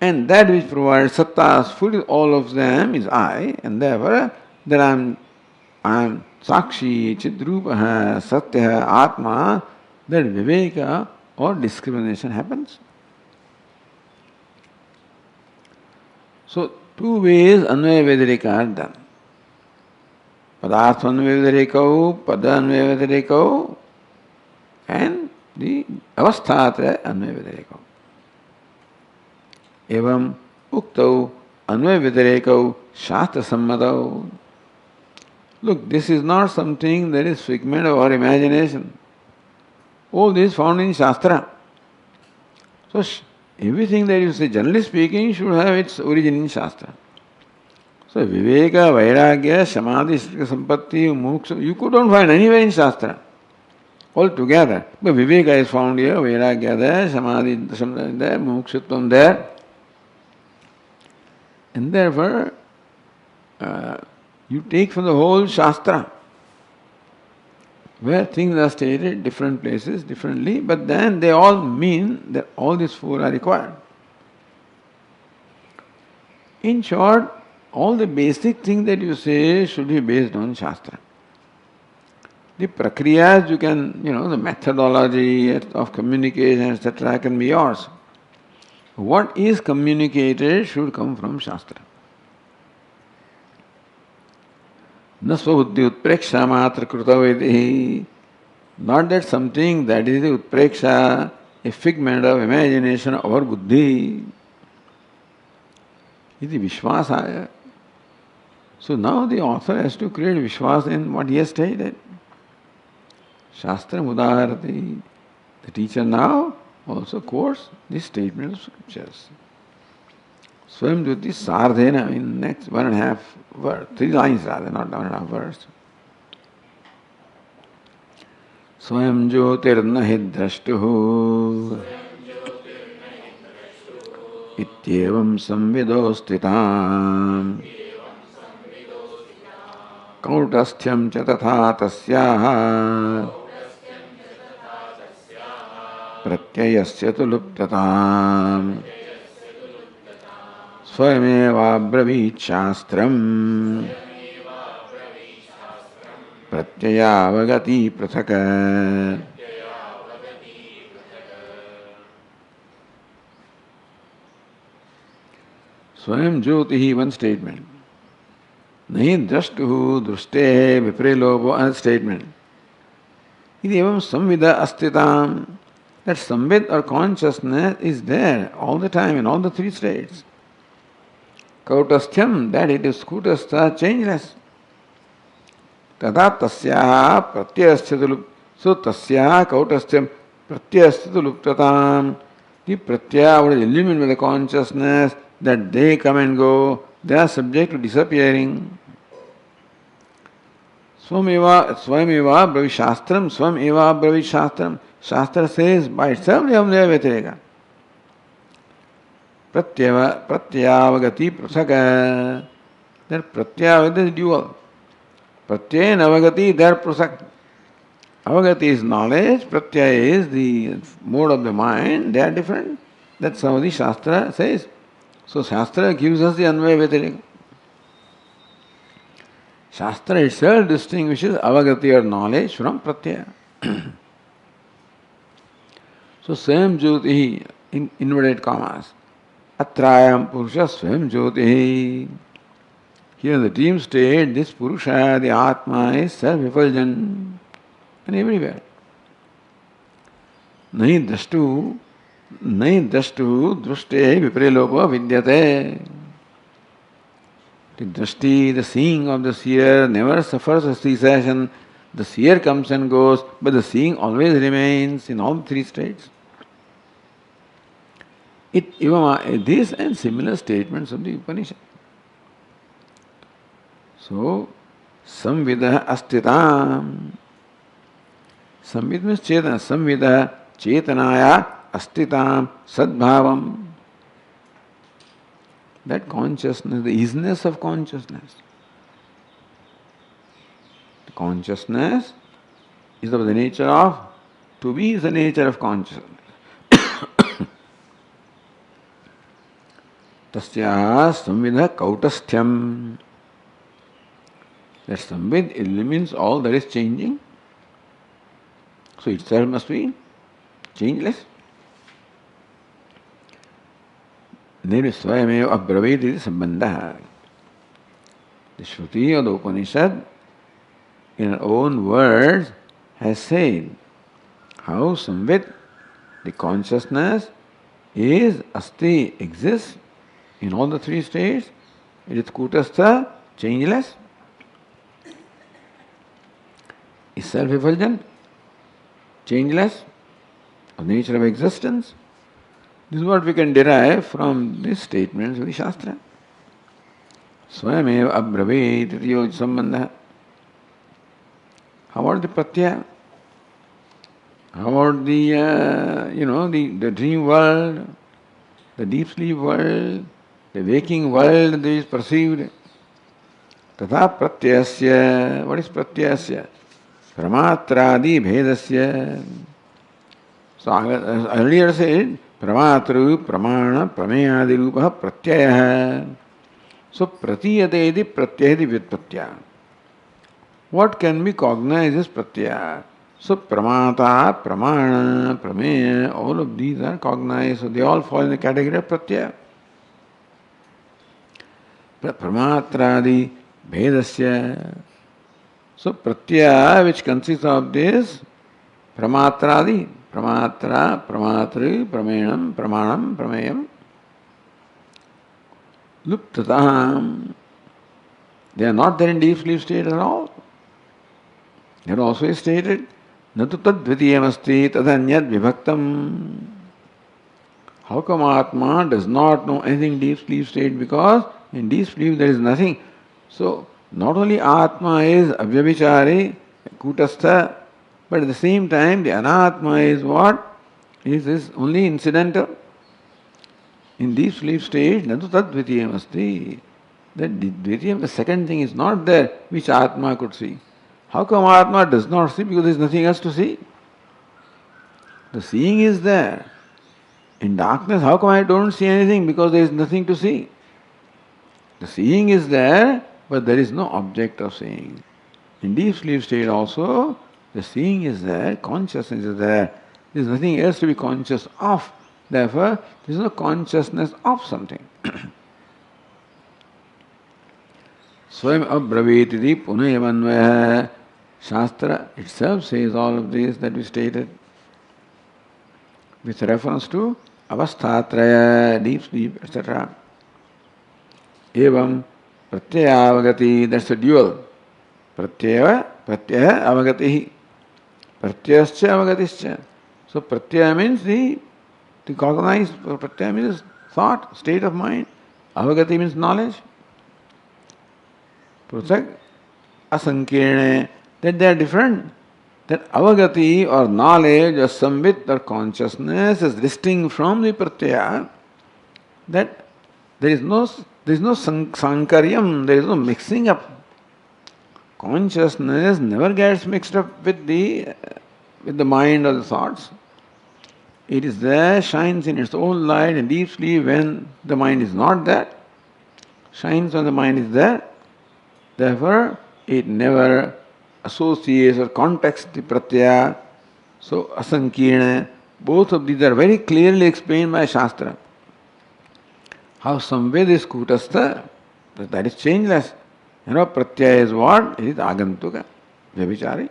and that which provides sattas fully all of them is I, and therefore that I am Sakshi, Chidrupa, Satya, Atma, that viveka or discrimination happens. So two ways Anvaya Vedarika are done. Padartha Anvaya Vedarikau, Pada Anvaya Vedarikau, and the Avasthatra Anvaya Vedarikau. Evam Uktau Anvaya Vedarikau Shastra Sammatau. Look, this is not something that is figment of our imagination. All this found in Shastra. So everything that you say, generally speaking, should have its origin in Shastra. So Viveka, Vairagya, Samadhi, Sampatti, Moksha, you couldn't find anywhere in Shastra. All together. But Viveka is found here, Vairagya there, Samadhi there, Mokshitvam there. And therefore, you take from the whole Shastra, where things are stated different places, differently, but then they all mean that all these four are required. In short, all the basic things that you say should be based on Shastra. The prakriyas you can, the methodology of communication, etc. can be yours. What is communicated should come from Shastra. न स्वबुद्धि उत्प्रेक्षा मात्र कृतवेदि. Not that something that is the utpreksha, a figment of imagination of our buddhi. Iti vishwasaya. So now the author has to create vishwas in what he has stated. Shastra mudaharati. The teacher now also quotes this statement of scriptures. Swam Jyoti Sardhena in next 1.5 verse, 3 lines rather, not 1.5 verse. Swam Jyotirna Hidrashtuhu Ityevam Samvido Stitam Kautastham cha tatha tasyaha Pratyayasya tu luptatam Swayameva Shastram Pratyayavagati Prathaka. Swayam Jyotihi, one statement. Nahi drashtuhu drushte viprelopo, another statement. Iti evam samvida astitam. That samvid or consciousness is there all the time in all the three states. Kautastham, that it is kutastha, changeless. Tata tasyaha pratyayasthatu. So tasyaha kautastham pratyayasthatu luptatam. The pratyaya, what is illumined by the consciousness, that they come and go, they are subject to disappearing. Swameva bravishastram, swameva bravishastram. Shastra says by itself they are Vetireka. Pratyavagati prasaka. That pratyavagati is dual. Pratyaya and avagati, they are prasak. Avagati is knowledge, pratyaya is the mode of the mind, they are different. That's how the Shastra says. So Shastra gives us the Anvaya Vetireka. Shastra itself distinguishes avagati or knowledge from pratyaya. So So Swayam Jyoti in inverted commas. Atrayam Purusha Swayam Jyoti. Here in the dream state, this Purusha, the Atma, is self-effulgent and everywhere. Nahi drashtu drushte viprilopa vidyate. The drashti, the seeing of the seer, never suffers a cessation. The seer comes and goes, but the seeing always remains in all three states. This and similar statements of the Upanishad. So, samvida astitam. Samvid means chetana. Samvida chetanaya astitam sadbhavam. That consciousness, the isness of consciousness. The consciousness is of the nature of, to be is the nature of consciousness. Tasya samvidha kautastham. That samvid means all that is changing. So itself must be changeless. Nirvisvayameva abraved iti sambandha. The Shruti or the Upanishad, in her own words, has said how samvid, the consciousness, is asti, exists in all the three states. It is kutastha, changeless, is self-effulgent, changeless, of the nature of existence. This is what we can derive from these statements of the Shastra. Swayameva abraved iti yoj sambandha. How about the pratyaya? How about the dream world, the deep sleep world, the waking world that is perceived? Tatha pratyasya. What is pratyasya? Pramatradi bhedasya. So earlier said, Pramatru, Pramana, Prameyadi Rupa, Pratyaya. So Pratiyate iti Pratyayati Vyutpatya. What can be cognized as Pratyaya? So Pramata, Pramana, Prameya, all of these are cognized, so they all fall in the category of Pratyaya. Pramatradi Bhedasya. So Pratyaya, which consists of this Pramatradi, Pramatra, Pramatri, Pramenam, Pramanam, Prameyam, Luptatam. They are not there in deep sleep state at all. They are also stated, Natu tad dvitiyam asti tadanyad vibhaktam. How come Atma does not know anything in deep sleep state? Because in deep sleep there is nothing. So, not only Atma is avyabhichari, kutastha, but at the same time the anatma is what? Is only incidental. In deep sleep stage, natu tad dvitiyam asti. That dvitiyam, the second thing is not there, which Atma could see. How come Atma does not see? Because there is nothing else to see. The seeing is there. In darkness, how come I don't see anything? Because there is nothing to see. The seeing is there, but there is no object of seeing. In deep sleep state also, the seeing is there, consciousness is there. There is nothing else to be conscious of. Therefore, there is no consciousness of something. Swayam abravit iti punayamanvaya. Shastra itself says all of this that we stated with reference to avasthatraya, deep sleep, etc. Evam pratyayavagati, that's a dual. Pratyaya avagatihi. Pratyascha avagatischa. So pratyaya means the cognized, pratyaya means thought, state of mind. Avagati means knowledge. Pruthak asankirne, that they are different. That avagati or knowledge or samvit or consciousness is distinct from the pratyaya. That there is no sankaryam, there is no mixing up. Consciousness never gets mixed up with the mind or the thoughts. It is there, shines in its own light and deep sleep when the mind is not there. Shines when the mind is there. Therefore, it never associates or contacts the pratyaya. So, asankirna, Both of these are very clearly explained by Shastra. How samved is kutastha, that is changeless. Pratyaya is what? It is agantuka, vyabhichari.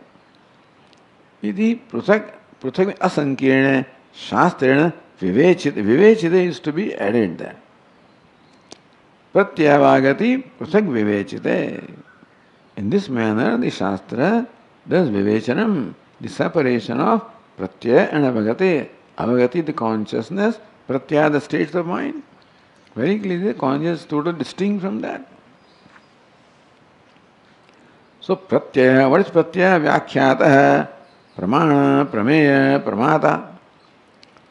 Iti pruthak asankirna shastrena vivechita. Vivechita is to be added there. Pratyavagati pruthak vivechite. In this manner, the Shastra does vivechanam, the separation of pratyaya and avagati. Avagati, the consciousness, pratyaya, the states of mind. Very clearly, the consciousness is totally distinct from that. So, pratyaya, what is pratyaya? Vyakhyata, pramana, prameya, pramata.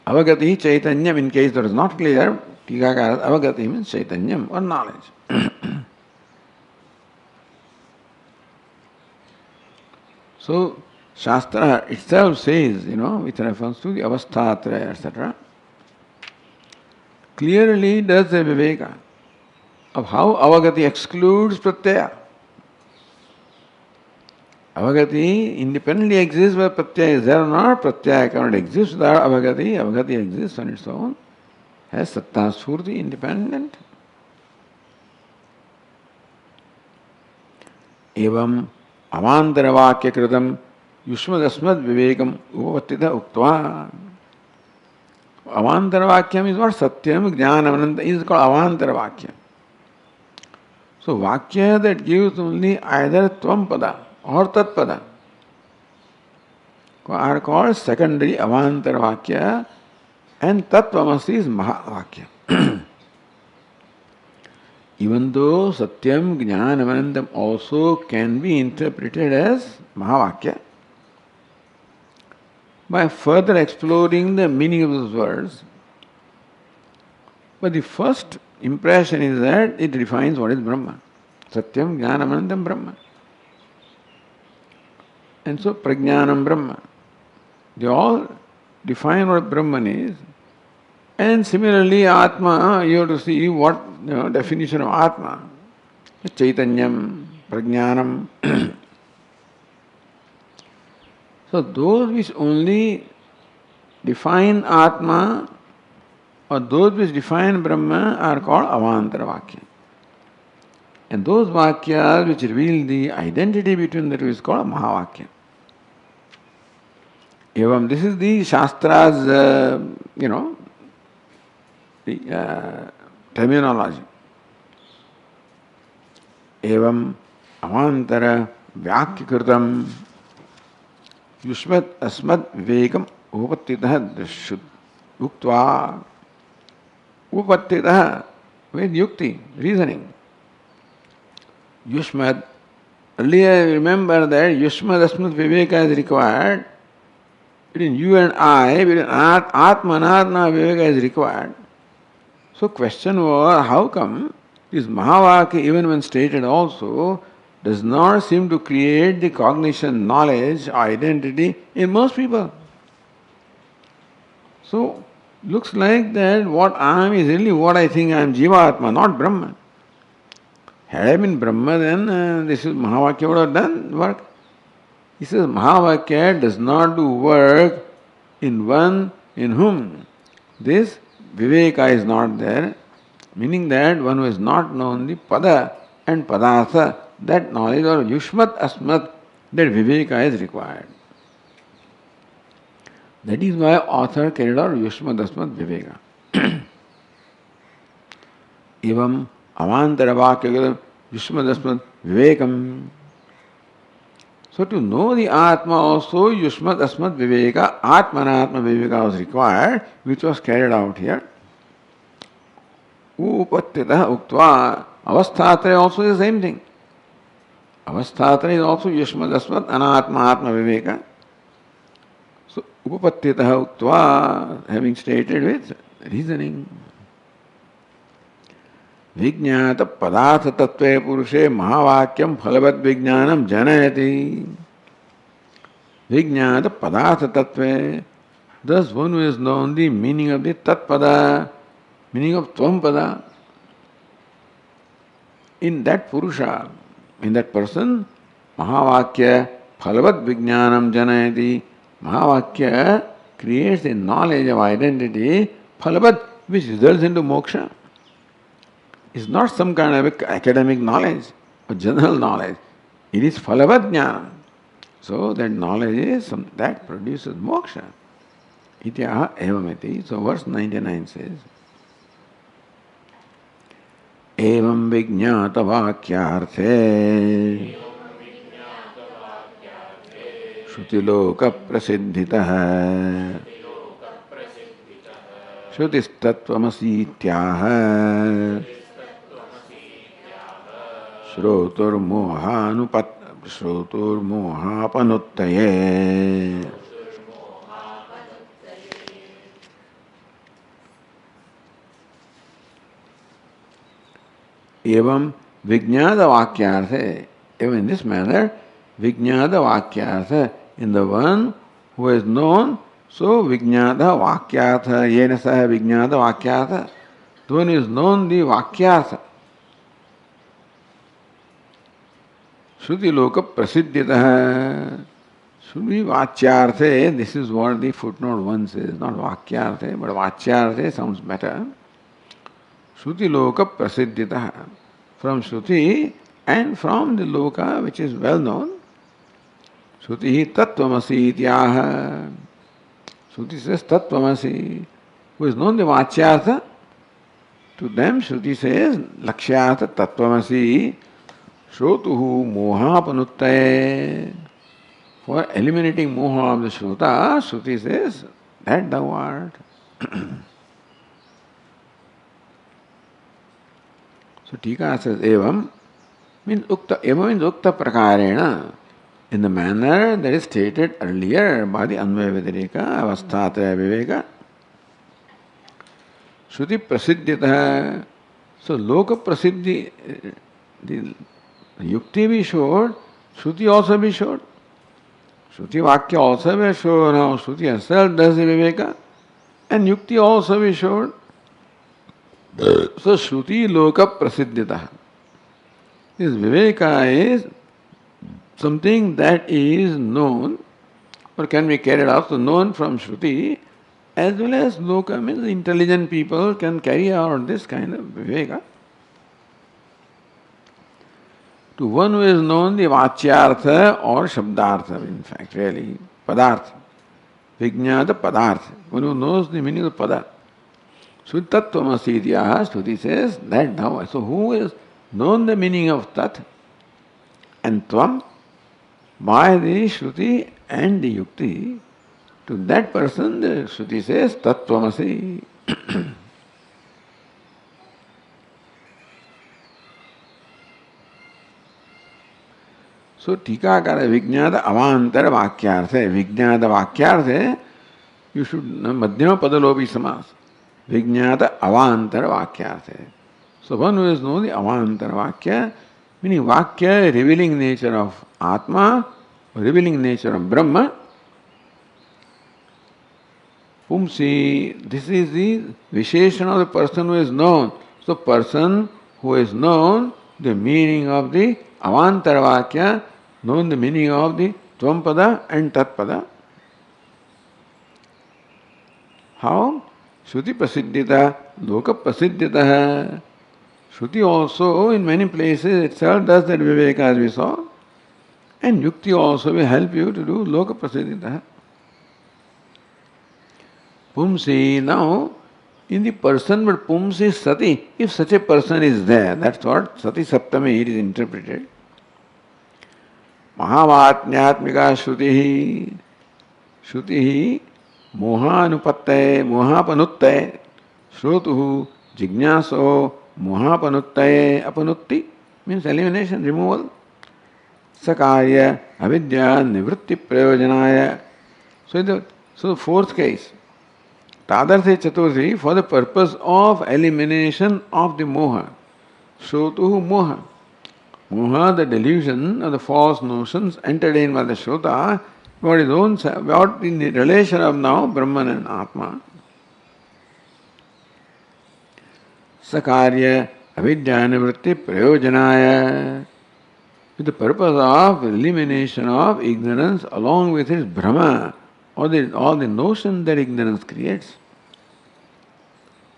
Avagati, chaitanyam, in case that is not clear, tikakara, avagati means chaitanyam or knowledge. So, Shastra itself says, with reference to the avasthatraya, etc., clearly does a viveka of how avagati excludes pratyaya. Avagati independently exists where pratyaya is there or not. Pratyaya cannot exist without avagati. Avagati exists on its own, has satta surti, independent. Evam avantara kritam yushmadasmad vivekam upavatita uktva. Avantara vakyam is what? Satyam, jnanam, ananta is called avantara vakyam. So vakya that gives only either tvam pada or tat pada are called secondary avantara vakya, and tatvamasi is mahavakya. Even though satyam, jnanam, anantam also can be interpreted as mahavakya, by further exploring the meaning of those words. But the first impression is that it defines what is Brahma. Satyam, Jnanam, Anandam, Brahma. And so Prajnanam, Brahma. They all define what Brahman is. And similarly, Atma, you have to see what definition of Atma. Chaitanyam, Prajnanam. So those which only define Atma or those which define Brahma are called avantara vakya. And those vakyas which reveal the identity between the two is called mahavakya. Evam, this is the Shastra's, the terminology. Evam avantara vyakyakritam yushmat asmad vivekam upattitah drishut uktva. Upattitah with yukti, reasoning. Yushmat, earlier remember that yushmat asmad viveka is required. Between you and I, between Atma and Atma, viveka is required. So question was, how come this mahavakya, even when stated also, does not seem to create the cognition, knowledge, identity in most people? So, looks like that what I am is really what I think I am, Jivatma, not Brahman. Had I been Brahma, then this is Mahavakya would have done work. He says Mahavakya does not do work in one in whom this Viveka is not there, meaning that one who has not known the Pada and Padartha, that knowledge or Yushmat Asmat, that Viveka is required. That is why author carried out Yushmat Asmat Viveka. Evam avantara vakya Yushmat Asmat Vivekam. So to know the Atma also, Yushmat Asmat Viveka, Atmanatma Viveka was required, which was carried out here. Upattitah uktva. Avasthatraya also is the same thing. Avasthatraya is also Yushmat Asmat Anatma Atma Viveka. So Upattitah uktva, having stated with reasoning. Vijñāta padartha tattve purushe mahavakyam phalavat vijñānam janayati. Vijñāta padartha tattve. Thus one who has known the meaning of the tatpada, meaning of tvam-pada, in that purusha, in that person, mahavakya phalavat vijñānam janayati. Mahavakya creates a knowledge of identity, phalabad, which results into moksha. It's not some kind of academic knowledge or general knowledge. It is phalabad jnana. So that knowledge is that produces moksha. Ityaha evamiti. So verse 99 says, एवं विज्ञात वाक्यार्थे श्रुतिलोक प्रसिद्धितः श्रुतिस्तत्त्वमसीत्याह श्रोतुर्मोहापनुत्तये. Evam Vijnada Vakyartha. Even in this manner, Vijnada Vakyartha, in the one who is known, so Vijnada Vakyartha, Yena Saha Vijnada Vakyartha. The one who is known the Vakyartha. Shruti Loka Prasiddhitaha. Shruti Vachyartha, this is what the footnote 1 says, not Vakyartha, but Vachyartha sounds better. Shruti Loka Prasiddhitaha. From Shruti and from the Loka which is well known. Shruti Tattvamasi Ityaha. Shruti says Tattvamasi. Who is known the Vachyartha? To them Shruti says Lakshyartha Tattvamasi. Shrotuhu Mohapanuttaye. For eliminating Moha of the Shruta, Shruti says that thou art. So Tika says evam means ukta. Evam means ukta prakarena, in the manner that is stated earlier by the Anvaya Vyatireka, Avasthataya Viveka. Shruti prasiddhitaha. So Loka prasiddhi, the yukti be showed, Shruti also be showed. Shruti Vakya also be showed. Now Shruti herself does the Viveka, and yukti also be showed. So Shruti Loka Prasiddhitaha. This Viveka is something that is known or can be carried out, so known from Shruti, as well as Loka means intelligent people can carry out this kind of Viveka. To one who is known the Vachyartha or Shabdartha, in fact, really, Padartha, Vijnada Padartha, one who knows the meaning of Padartha. So Tattvamasi Ityaha, Shruti says that thou. So who is known the meaning of Tat and Tvam by the Shruti and the Yukti, to that person the Shruti says Tattvamasi. So Tikakara Vijnada Avantara Vakyartha. Vijnada Vakyartha, you should Madhyama Padalopi Samas. Vijnata Avantara Vakyartha. So one who has known the Avantara Vakya, meaning Vakya revealing nature of Atma, revealing nature of Brahma. Pumsi, this is the Visheshana of the person who is known. So person who is known the meaning of the Avantara Vakya, known the meaning of the Tvampada and Tatpada. How? Shruti Prasiddhita, Loka Prasiddhita. Shruti also in many places itself does that Viveka as we saw. And Yukti also will help you to do Loka Prasiddhita. Pumsi, now in the person, but Pumsi Sati, if such a person is there, that's what Sati Saptami it is interpreted. Mahavatnyatmika Shrutihi. Shrutihi Mohanupattaye, Mohapanuttaye, Shrotuhu, Jignaso, Mohapanuttaye, Apanutti means elimination, removal. Sakarya, Avidya, Nivritti Prayojanaya. So the fourth case, Tadarthe Chaturthi, for the purpose of elimination of the Moha. Shrotuhu Moha. Moha, the delusion of the false notions entertained by the Shrota, about his own self, about in the relation of now Brahman and Atma. Sakarya avidyānivritti prayojanāya, with the purpose of elimination of ignorance along with his Brahma. all the notion that ignorance creates.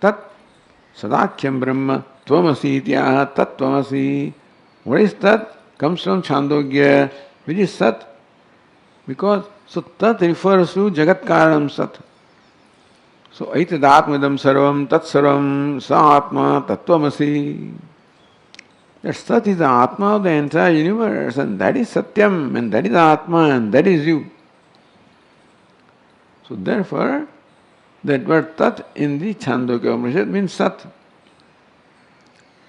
Tat Sadakyam Brahma Tvamasi Ityaha Tat Tvamasi. What is Tat? Comes from Chandogya, which is Sat. Because, so Tat refers to Jagat Karanam Sat. So Aitadatmadam Sarvam Tat Sarvam Sa Atma Tattvamasi. That Sat is the Atma of the entire universe, and that is Satyam, and that is Atma, and that is you. So therefore, that word Tat in the Chandogya Upanishad means Sat,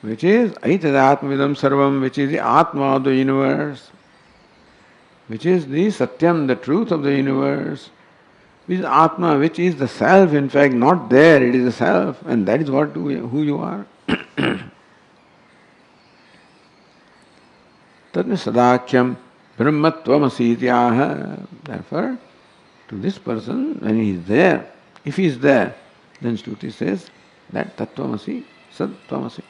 which is Aitadatmadam Sarvam, which is the Atma of the universe, which is the Satyam, the truth of the universe, which is Atma, which is the self, in fact, not there, it is the self, and that is who you are. Tatma Sadakyam Brahmatvamasi Ityaha. Therefore, to this person, when he is there, if he is there, then Shruti says that Tattvamasi, Sattvamasi.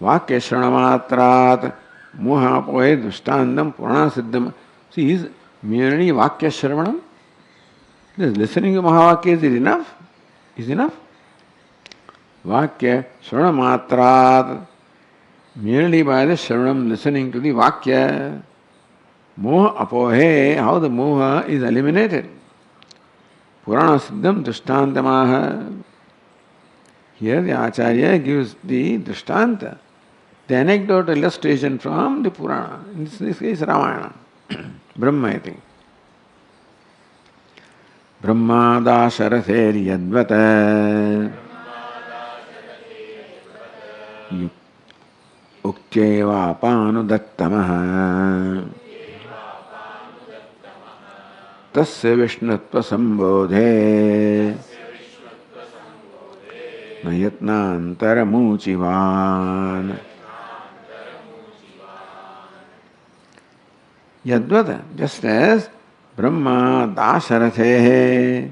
Vakya Shranamaatrat Mohapohe Dushtandam Purana Siddham. See, he is merely Vakya Shravanam. Just listening to Mahavakya is enough? Is enough? Vakya Shranamaatrat. Merely by the Shravanam, listening to the Vakya, Moha Apohe, how the Moha is eliminated. Purana Siddham Dushtantamaha. Here the Acharya gives the Dushtanta, the anecdotal illustration from the Purana. In this case, Ramayana. Brahma, I think. Brahma dasharather yadvata uktyeva tasya vishnutva sambodhe nayatnantaramuchivan yadvata, just as Brahma dasharathe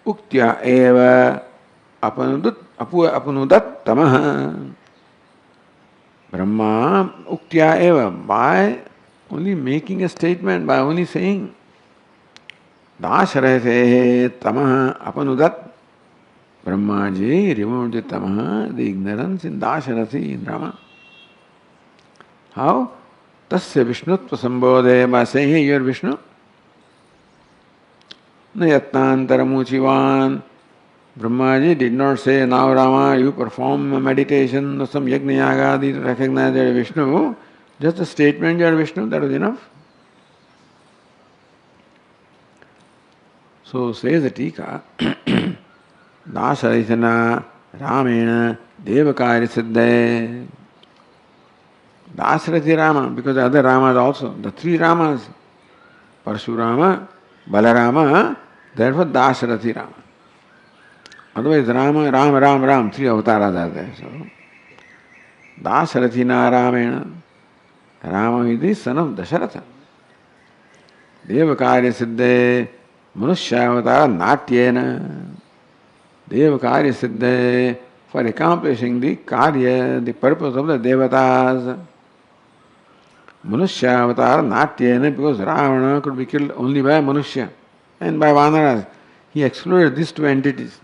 uktya eva apanudat tamaha. Brahma uktya eva, by only making a statement, by only saying dasharathe tamaha apanudat. Brahmaji removed the tamaha, the ignorance in Dasharathi, in Rama. How? Tasya Vishnutva Sambodhe, by saying, hey, you are Vishnu. Nayatnantaramuchivan. Brahmaji did not say, now Rama, you perform a meditation or some yajna yagadi to recognize that you are Vishnu. Just a statement, you are Vishnu, that was enough. So says the Tika, Dasharatana Ramena Devakari Siddhe. Dasarathi Rama, because the other Ramas also, the three Ramas, Parshurama, Balarama, therefore Dasarathi Rama. Otherwise Ram, three avatars are there. So, Dasarathina Ramena. Rama is the son of Dasharatha. Devakari Siddhe, Manushya Natyena. Devakari Siddhe, for accomplishing the karya, the purpose of the devatas. Manushya avatar natyena, because Ravana could be killed only by Manushya and by Vanaras. He excluded these two entities.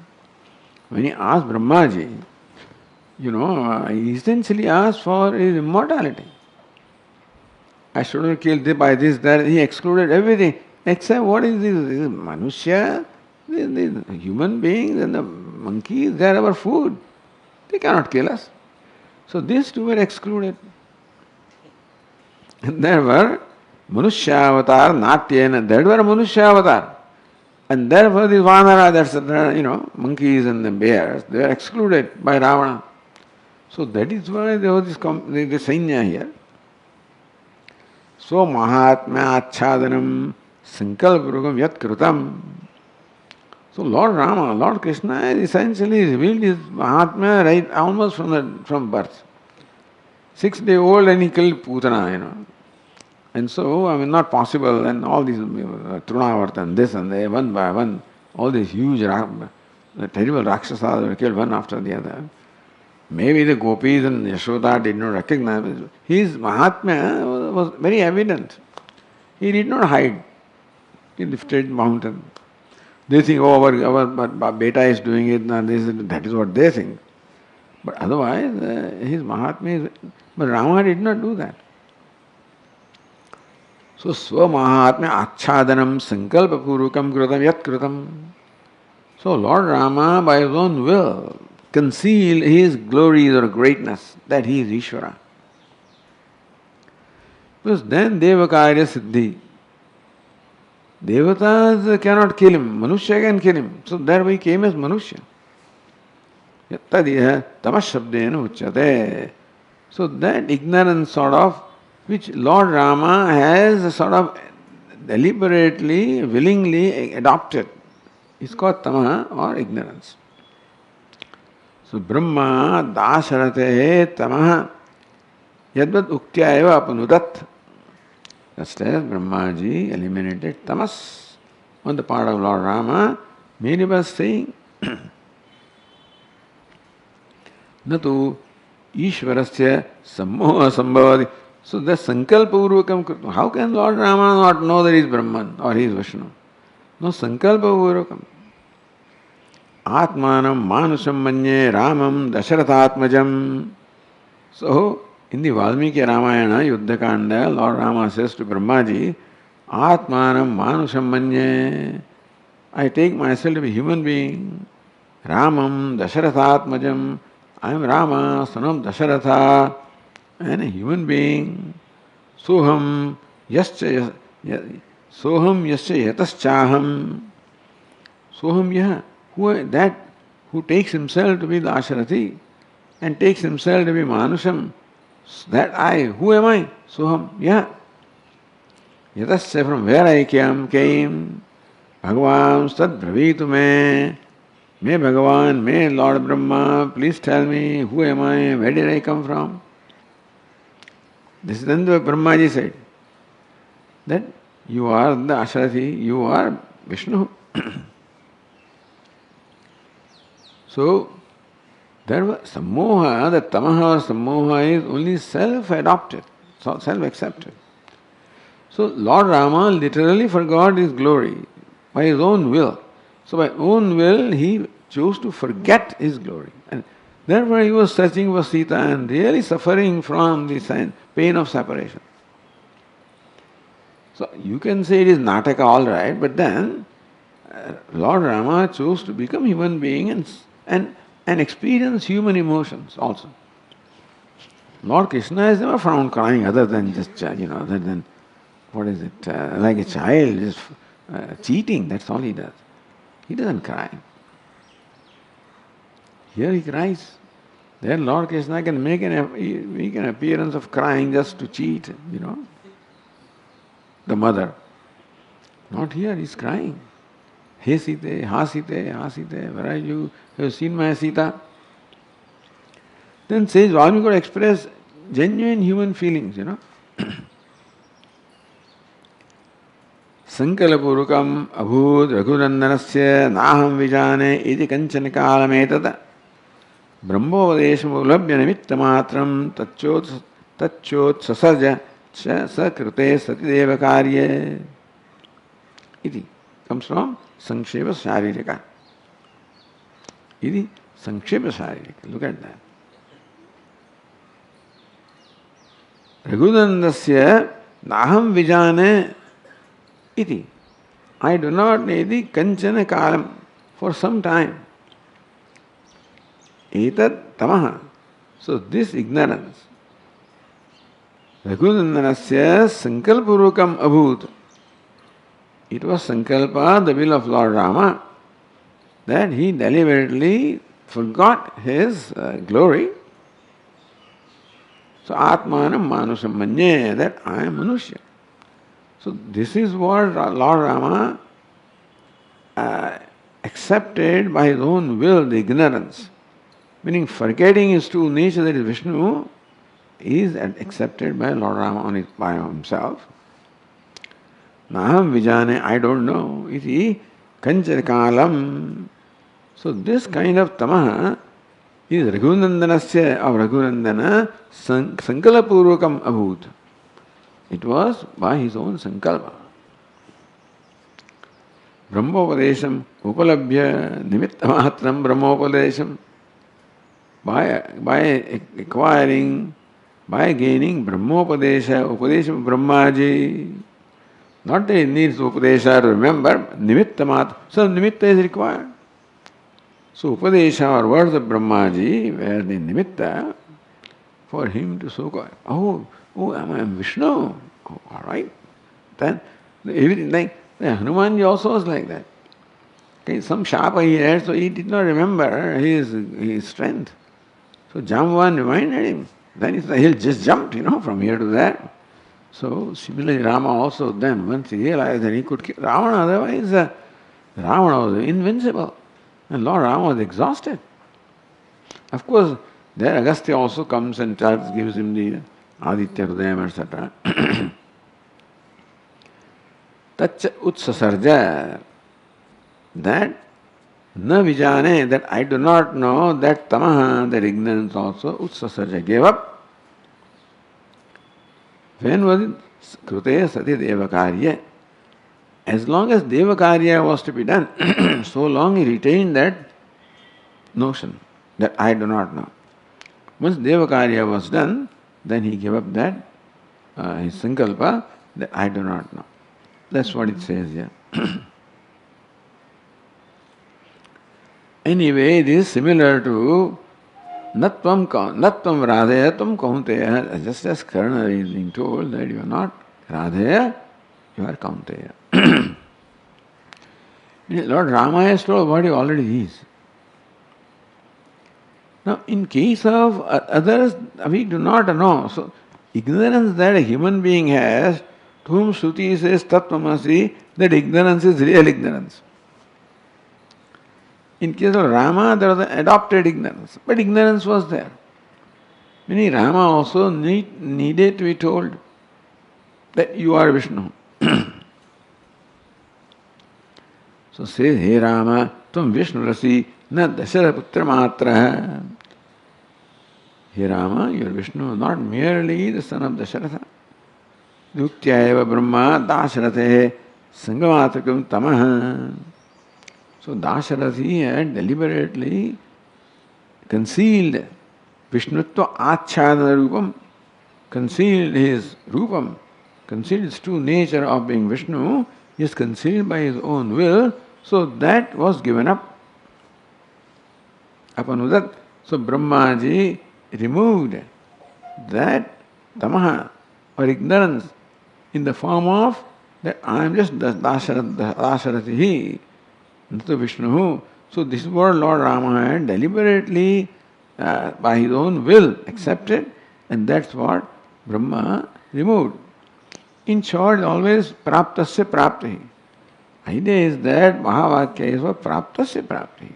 When he asked Brahmaji, he essentially asked for his immortality. I should have killed by this, that. He excluded everything except what is this? This is Manushya, the human beings and the monkeys, they are our food. They cannot kill us. So these two were excluded. And there were Manushya avatar, Natyena, that were Manushya avatar. And therefore the Vanara, that's monkeys and the bears, they were excluded by Ravana. So that is why there was this Sainya here. So Mahatmya Achhadanam Sankalpurugam Yat Krutam. So Lord Rama, Lord Krishna essentially revealed his Mahatmya right almost from birth. 6-day-old and he killed Putana, And so, not possible, and all these Trunavart and this and that, one by one, all these huge, terrible Rakshasas were killed one after the other. Maybe the gopis and Yashoda did not recognize it. His Mahatmya was very evident. He did not hide. He lifted mountain. They think, oh, our beta is doing it, and that is what they think. But otherwise, his Mahatmya is. But Rama did not do that. So, Swamahatmya Achhadanam Sankalpa Purukam Kritam Yat Kritam. So, Lord Rama, by his own will, concealed his glories or greatness, that he is Ishvara. Because then Devakarya Siddhi. Devatas cannot kill him, Manushya can kill him. So, thereby he came as Manushya. Yattadiha tamashabdena uchyate. So, that ignorance sort of, which Lord Rama has sort of deliberately, willingly adopted, is called tamaha or ignorance. So Brahma dasharate tamaha yadvat uktya eva apanudat. Just as Brahmaji eliminated tamas on the part of Lord Rama, merely by saying, Natu Ishvarasya sammoha sambhavati. So the sankalpa urvakam kritam. How can Lord Rama not know that he is Brahman or he is Vishnu? No, sankalpa urvakam. Atmanam manusam manye ramam dasharathatmajam. So, in the Valmiki Ramayana, Yuddhakanda, Lord Rama says to Brahmaji, Atmanam manusam manye. I take myself to be a human being. Ramam dasharathatmajam. I am Rama, son of Dasharatha, and a human being. Soham yascha yataschaham. Soham yaha. Who takes himself to be the Asharathi and takes himself to be Manusham. That I, who am I? Soham, yeah. Yatasya, from where I came. Bhagavan stad bravitu me. May Bhagavan, may Lord Brahma, please tell me, who am I, where did I come from? This is then the Brahmaji said, that you are the Asharathi, you are Vishnu. So, there was sammoha, the tamaha or sammoha is only self-adopted, self-accepted. So, Lord Rama literally forgot his glory by his own will. So, by own will, he chose to forget his glory. And therefore, he was searching for Sita and really suffering from the pain of separation. So, you can say it is Nataka, all right, but then Lord Rama chose to become human being and experience human emotions also. Lord Krishna has never found crying other than just, other than, like a child, just cheating, that's all he does. He doesn't cry. Here he cries. Then Lord Krishna can make an appearance of crying just to cheat, the mother. Not here, he's crying. Hey Sita, ha Sita, ha Sita, where are you? Have you seen my Sita? Then says Swami could express genuine human feelings, Sankalapurukam abhud raghunandanasya naham vijane iti kanchana kalametata brahmovadesham ulabhya nimittamatram tachot sasarja sakrute satideva karye iti comes from Sankshepa Sharirika. Iti Sankshepa Sharirika. Look at that. Raghunandasya naham vijane iti. I do not need the kanchana kalam for some time. Etat tamaha. So this ignorance. Raghunandanasya sankalpurukam abhut. It was sankalpa, the will of Lord Rama, that he deliberately forgot his glory. So Atmanam Manusam Manye, that I am Manushya. So this is what Lord Rama accepted by his own will, the ignorance. Meaning forgetting his true nature, that is Vishnu, is accepted by Lord Rama by himself. Naham vijane, I don't know. Iti kanchana kalam. So this kind of tamaha is Raghunandanasya of Raghunandana Sankalapurvakam Abhut. It was by his own Sankalpa. Brahmopadesham Upalabhya Nimittamatram Brahmopadesham. By acquiring, by gaining Brahmopadesha, Upadesham Brahmaji. Not that it needs Upadesha to remember, Nimittamat. So Nimitta is required. So Upadesha or words of Brahmaji were the Nimitta for him to so call. Oh, I am Vishnu. Oh, all right. Then everything like Hanumanji also was like that. Okay, some shapa he had, so he did not remember his strength. So Jamban reminded him. Then he'll just jump, from here to there. So similarly, Rama also then, once he realized that he could kill Ravana, otherwise Ravana was invincible. And Lord Rama was exhausted. Of course, there Agastya also comes and gives him the Aditya Hridayam, etc. Tacha utsasarja, that na vijane, that I do not know, that tamaha, that ignorance also, utsasarja, gave up. When was it? Krute sati devakarya. As long as devakarya was to be done, so long he retained that notion, that I do not know. Once devakarya was done, then he gave up that, his sankalpa, that I do not know. That's what it says here. Anyway, it is similar to Natvam Radhayatam Kaunteya, just as Karna is being told that you are not Radhaya, you are Kaunteya. Lord Rama has told what he already is. Now, in case of others, we do not know. So, ignorance that a human being has, to whom Shruti says Tattvamasi, that ignorance is real ignorance. In case of Rama, there was an adopted ignorance, but ignorance was there. Meaning Rama also needed to be told that you are Vishnu. So says, Hey Rama, Tvam Vishnu Rasi, na Dashara Putra Matra. Hey Rama, you are Vishnu, not merely the son of Dasharatha. Duktya eva Brahma Dasharate Sangamatakam Tamaha. So Dasharathi had deliberately concealed Vishnutva Achadana Rupam, concealed his Rupam, concealed his true nature of being Vishnu, he is concealed by his own will, so that was given up. Apanudat. So Brahmaji removed that tamaha or ignorance in the form of that I am just Dasharati, not Vishnu. So this is what Lord Rama had deliberately by his own will accepted, and that's what Brahma removed. In short, always praptasya prapti. Idea is that Mahavakya is for praptasya prapti.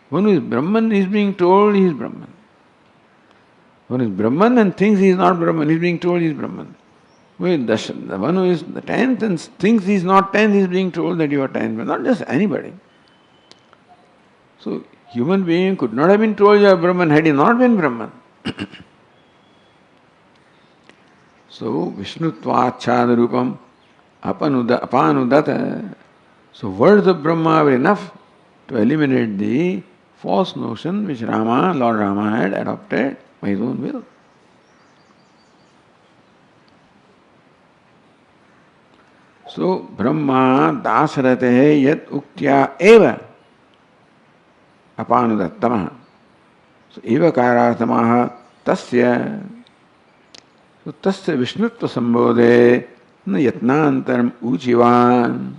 One who is Brahman is being told he is Brahman. One is Brahman and thinks he is not Brahman, he is being told he is Brahman. The one who is the 10th and thinks he is not 10th, he is being told that you are 10th, but not just anybody. So, human being could not have been told you are Brahman had he not been Brahman. So, Vishnutva Rupam Apanudata. So, words of Brahma were enough to eliminate the false notion which Lord Rama had adopted by his own will. So, Brahma Dasarate yat uktya eva apanudattamaha. So, eva karatamaha tasya. So, tasya vishnutva sambodhe na yatnantaram uchivan.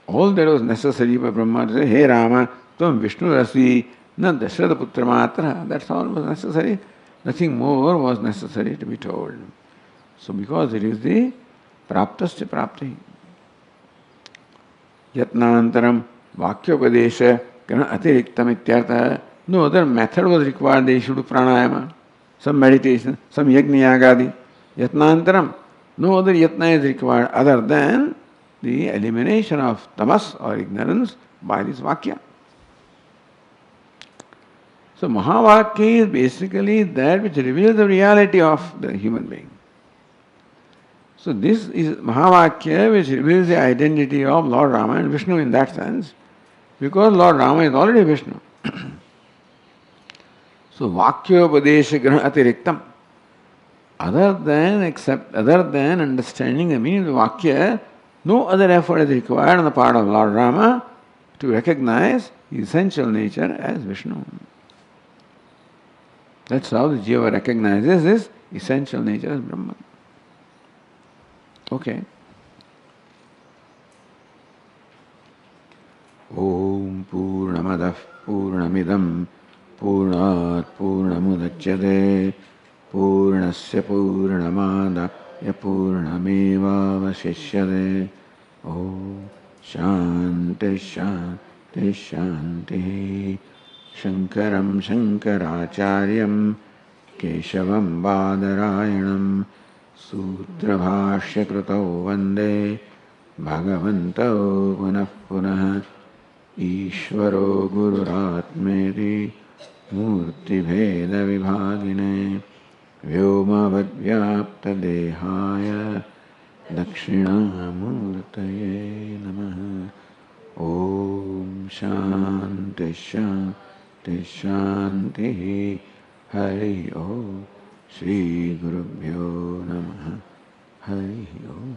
All that was necessary for Brahma to say, Hey Rama, tvam Vishnu Rasi, na Dasharata Putra Matra. That's all was necessary. Nothing more was necessary to be told. So, because it is the praptasya prapti. Yatnantaram Vakyopadesha kana atiriktam ityartha. No other method was required. They should do pranayama, some meditation, some yajna yagadi. Yatnantaram. No other yatna is required other than the elimination of tamas or ignorance by this vakya. So Mahavakya is basically that which reveals the reality of the human being. So this is Mahavakya which reveals the identity of Lord Rama and Vishnu in that sense, because Lord Rama is already Vishnu. So Vakyopadesha Graha Atiriktam. Other than understanding the meaning of the Vakya, no other effort is required on the part of Lord Rama to recognize his essential nature as Vishnu. That's how the Jiva recognizes his essential nature as Brahman. Okay. Om Purnamadah Purnamidam Purnat Purnamudachyate Purnasya Purnamadaya Purnamevavashishyate. Om Shanti Shanti Shanti. Shankaram Shankaracharyam Keshavam Badarayanam Sutrabhashya Krutau Vande Bhagavanto Punah Punah. Ishvaro Gururatmeti Murti Bheda Vibhagine Vyomavadvyapta Dehaya Dakshinamurtaye Namaha. Om Shanti Shanti Shanti. Hari Om. Shri Gurubhyo Namaha. Hari Om.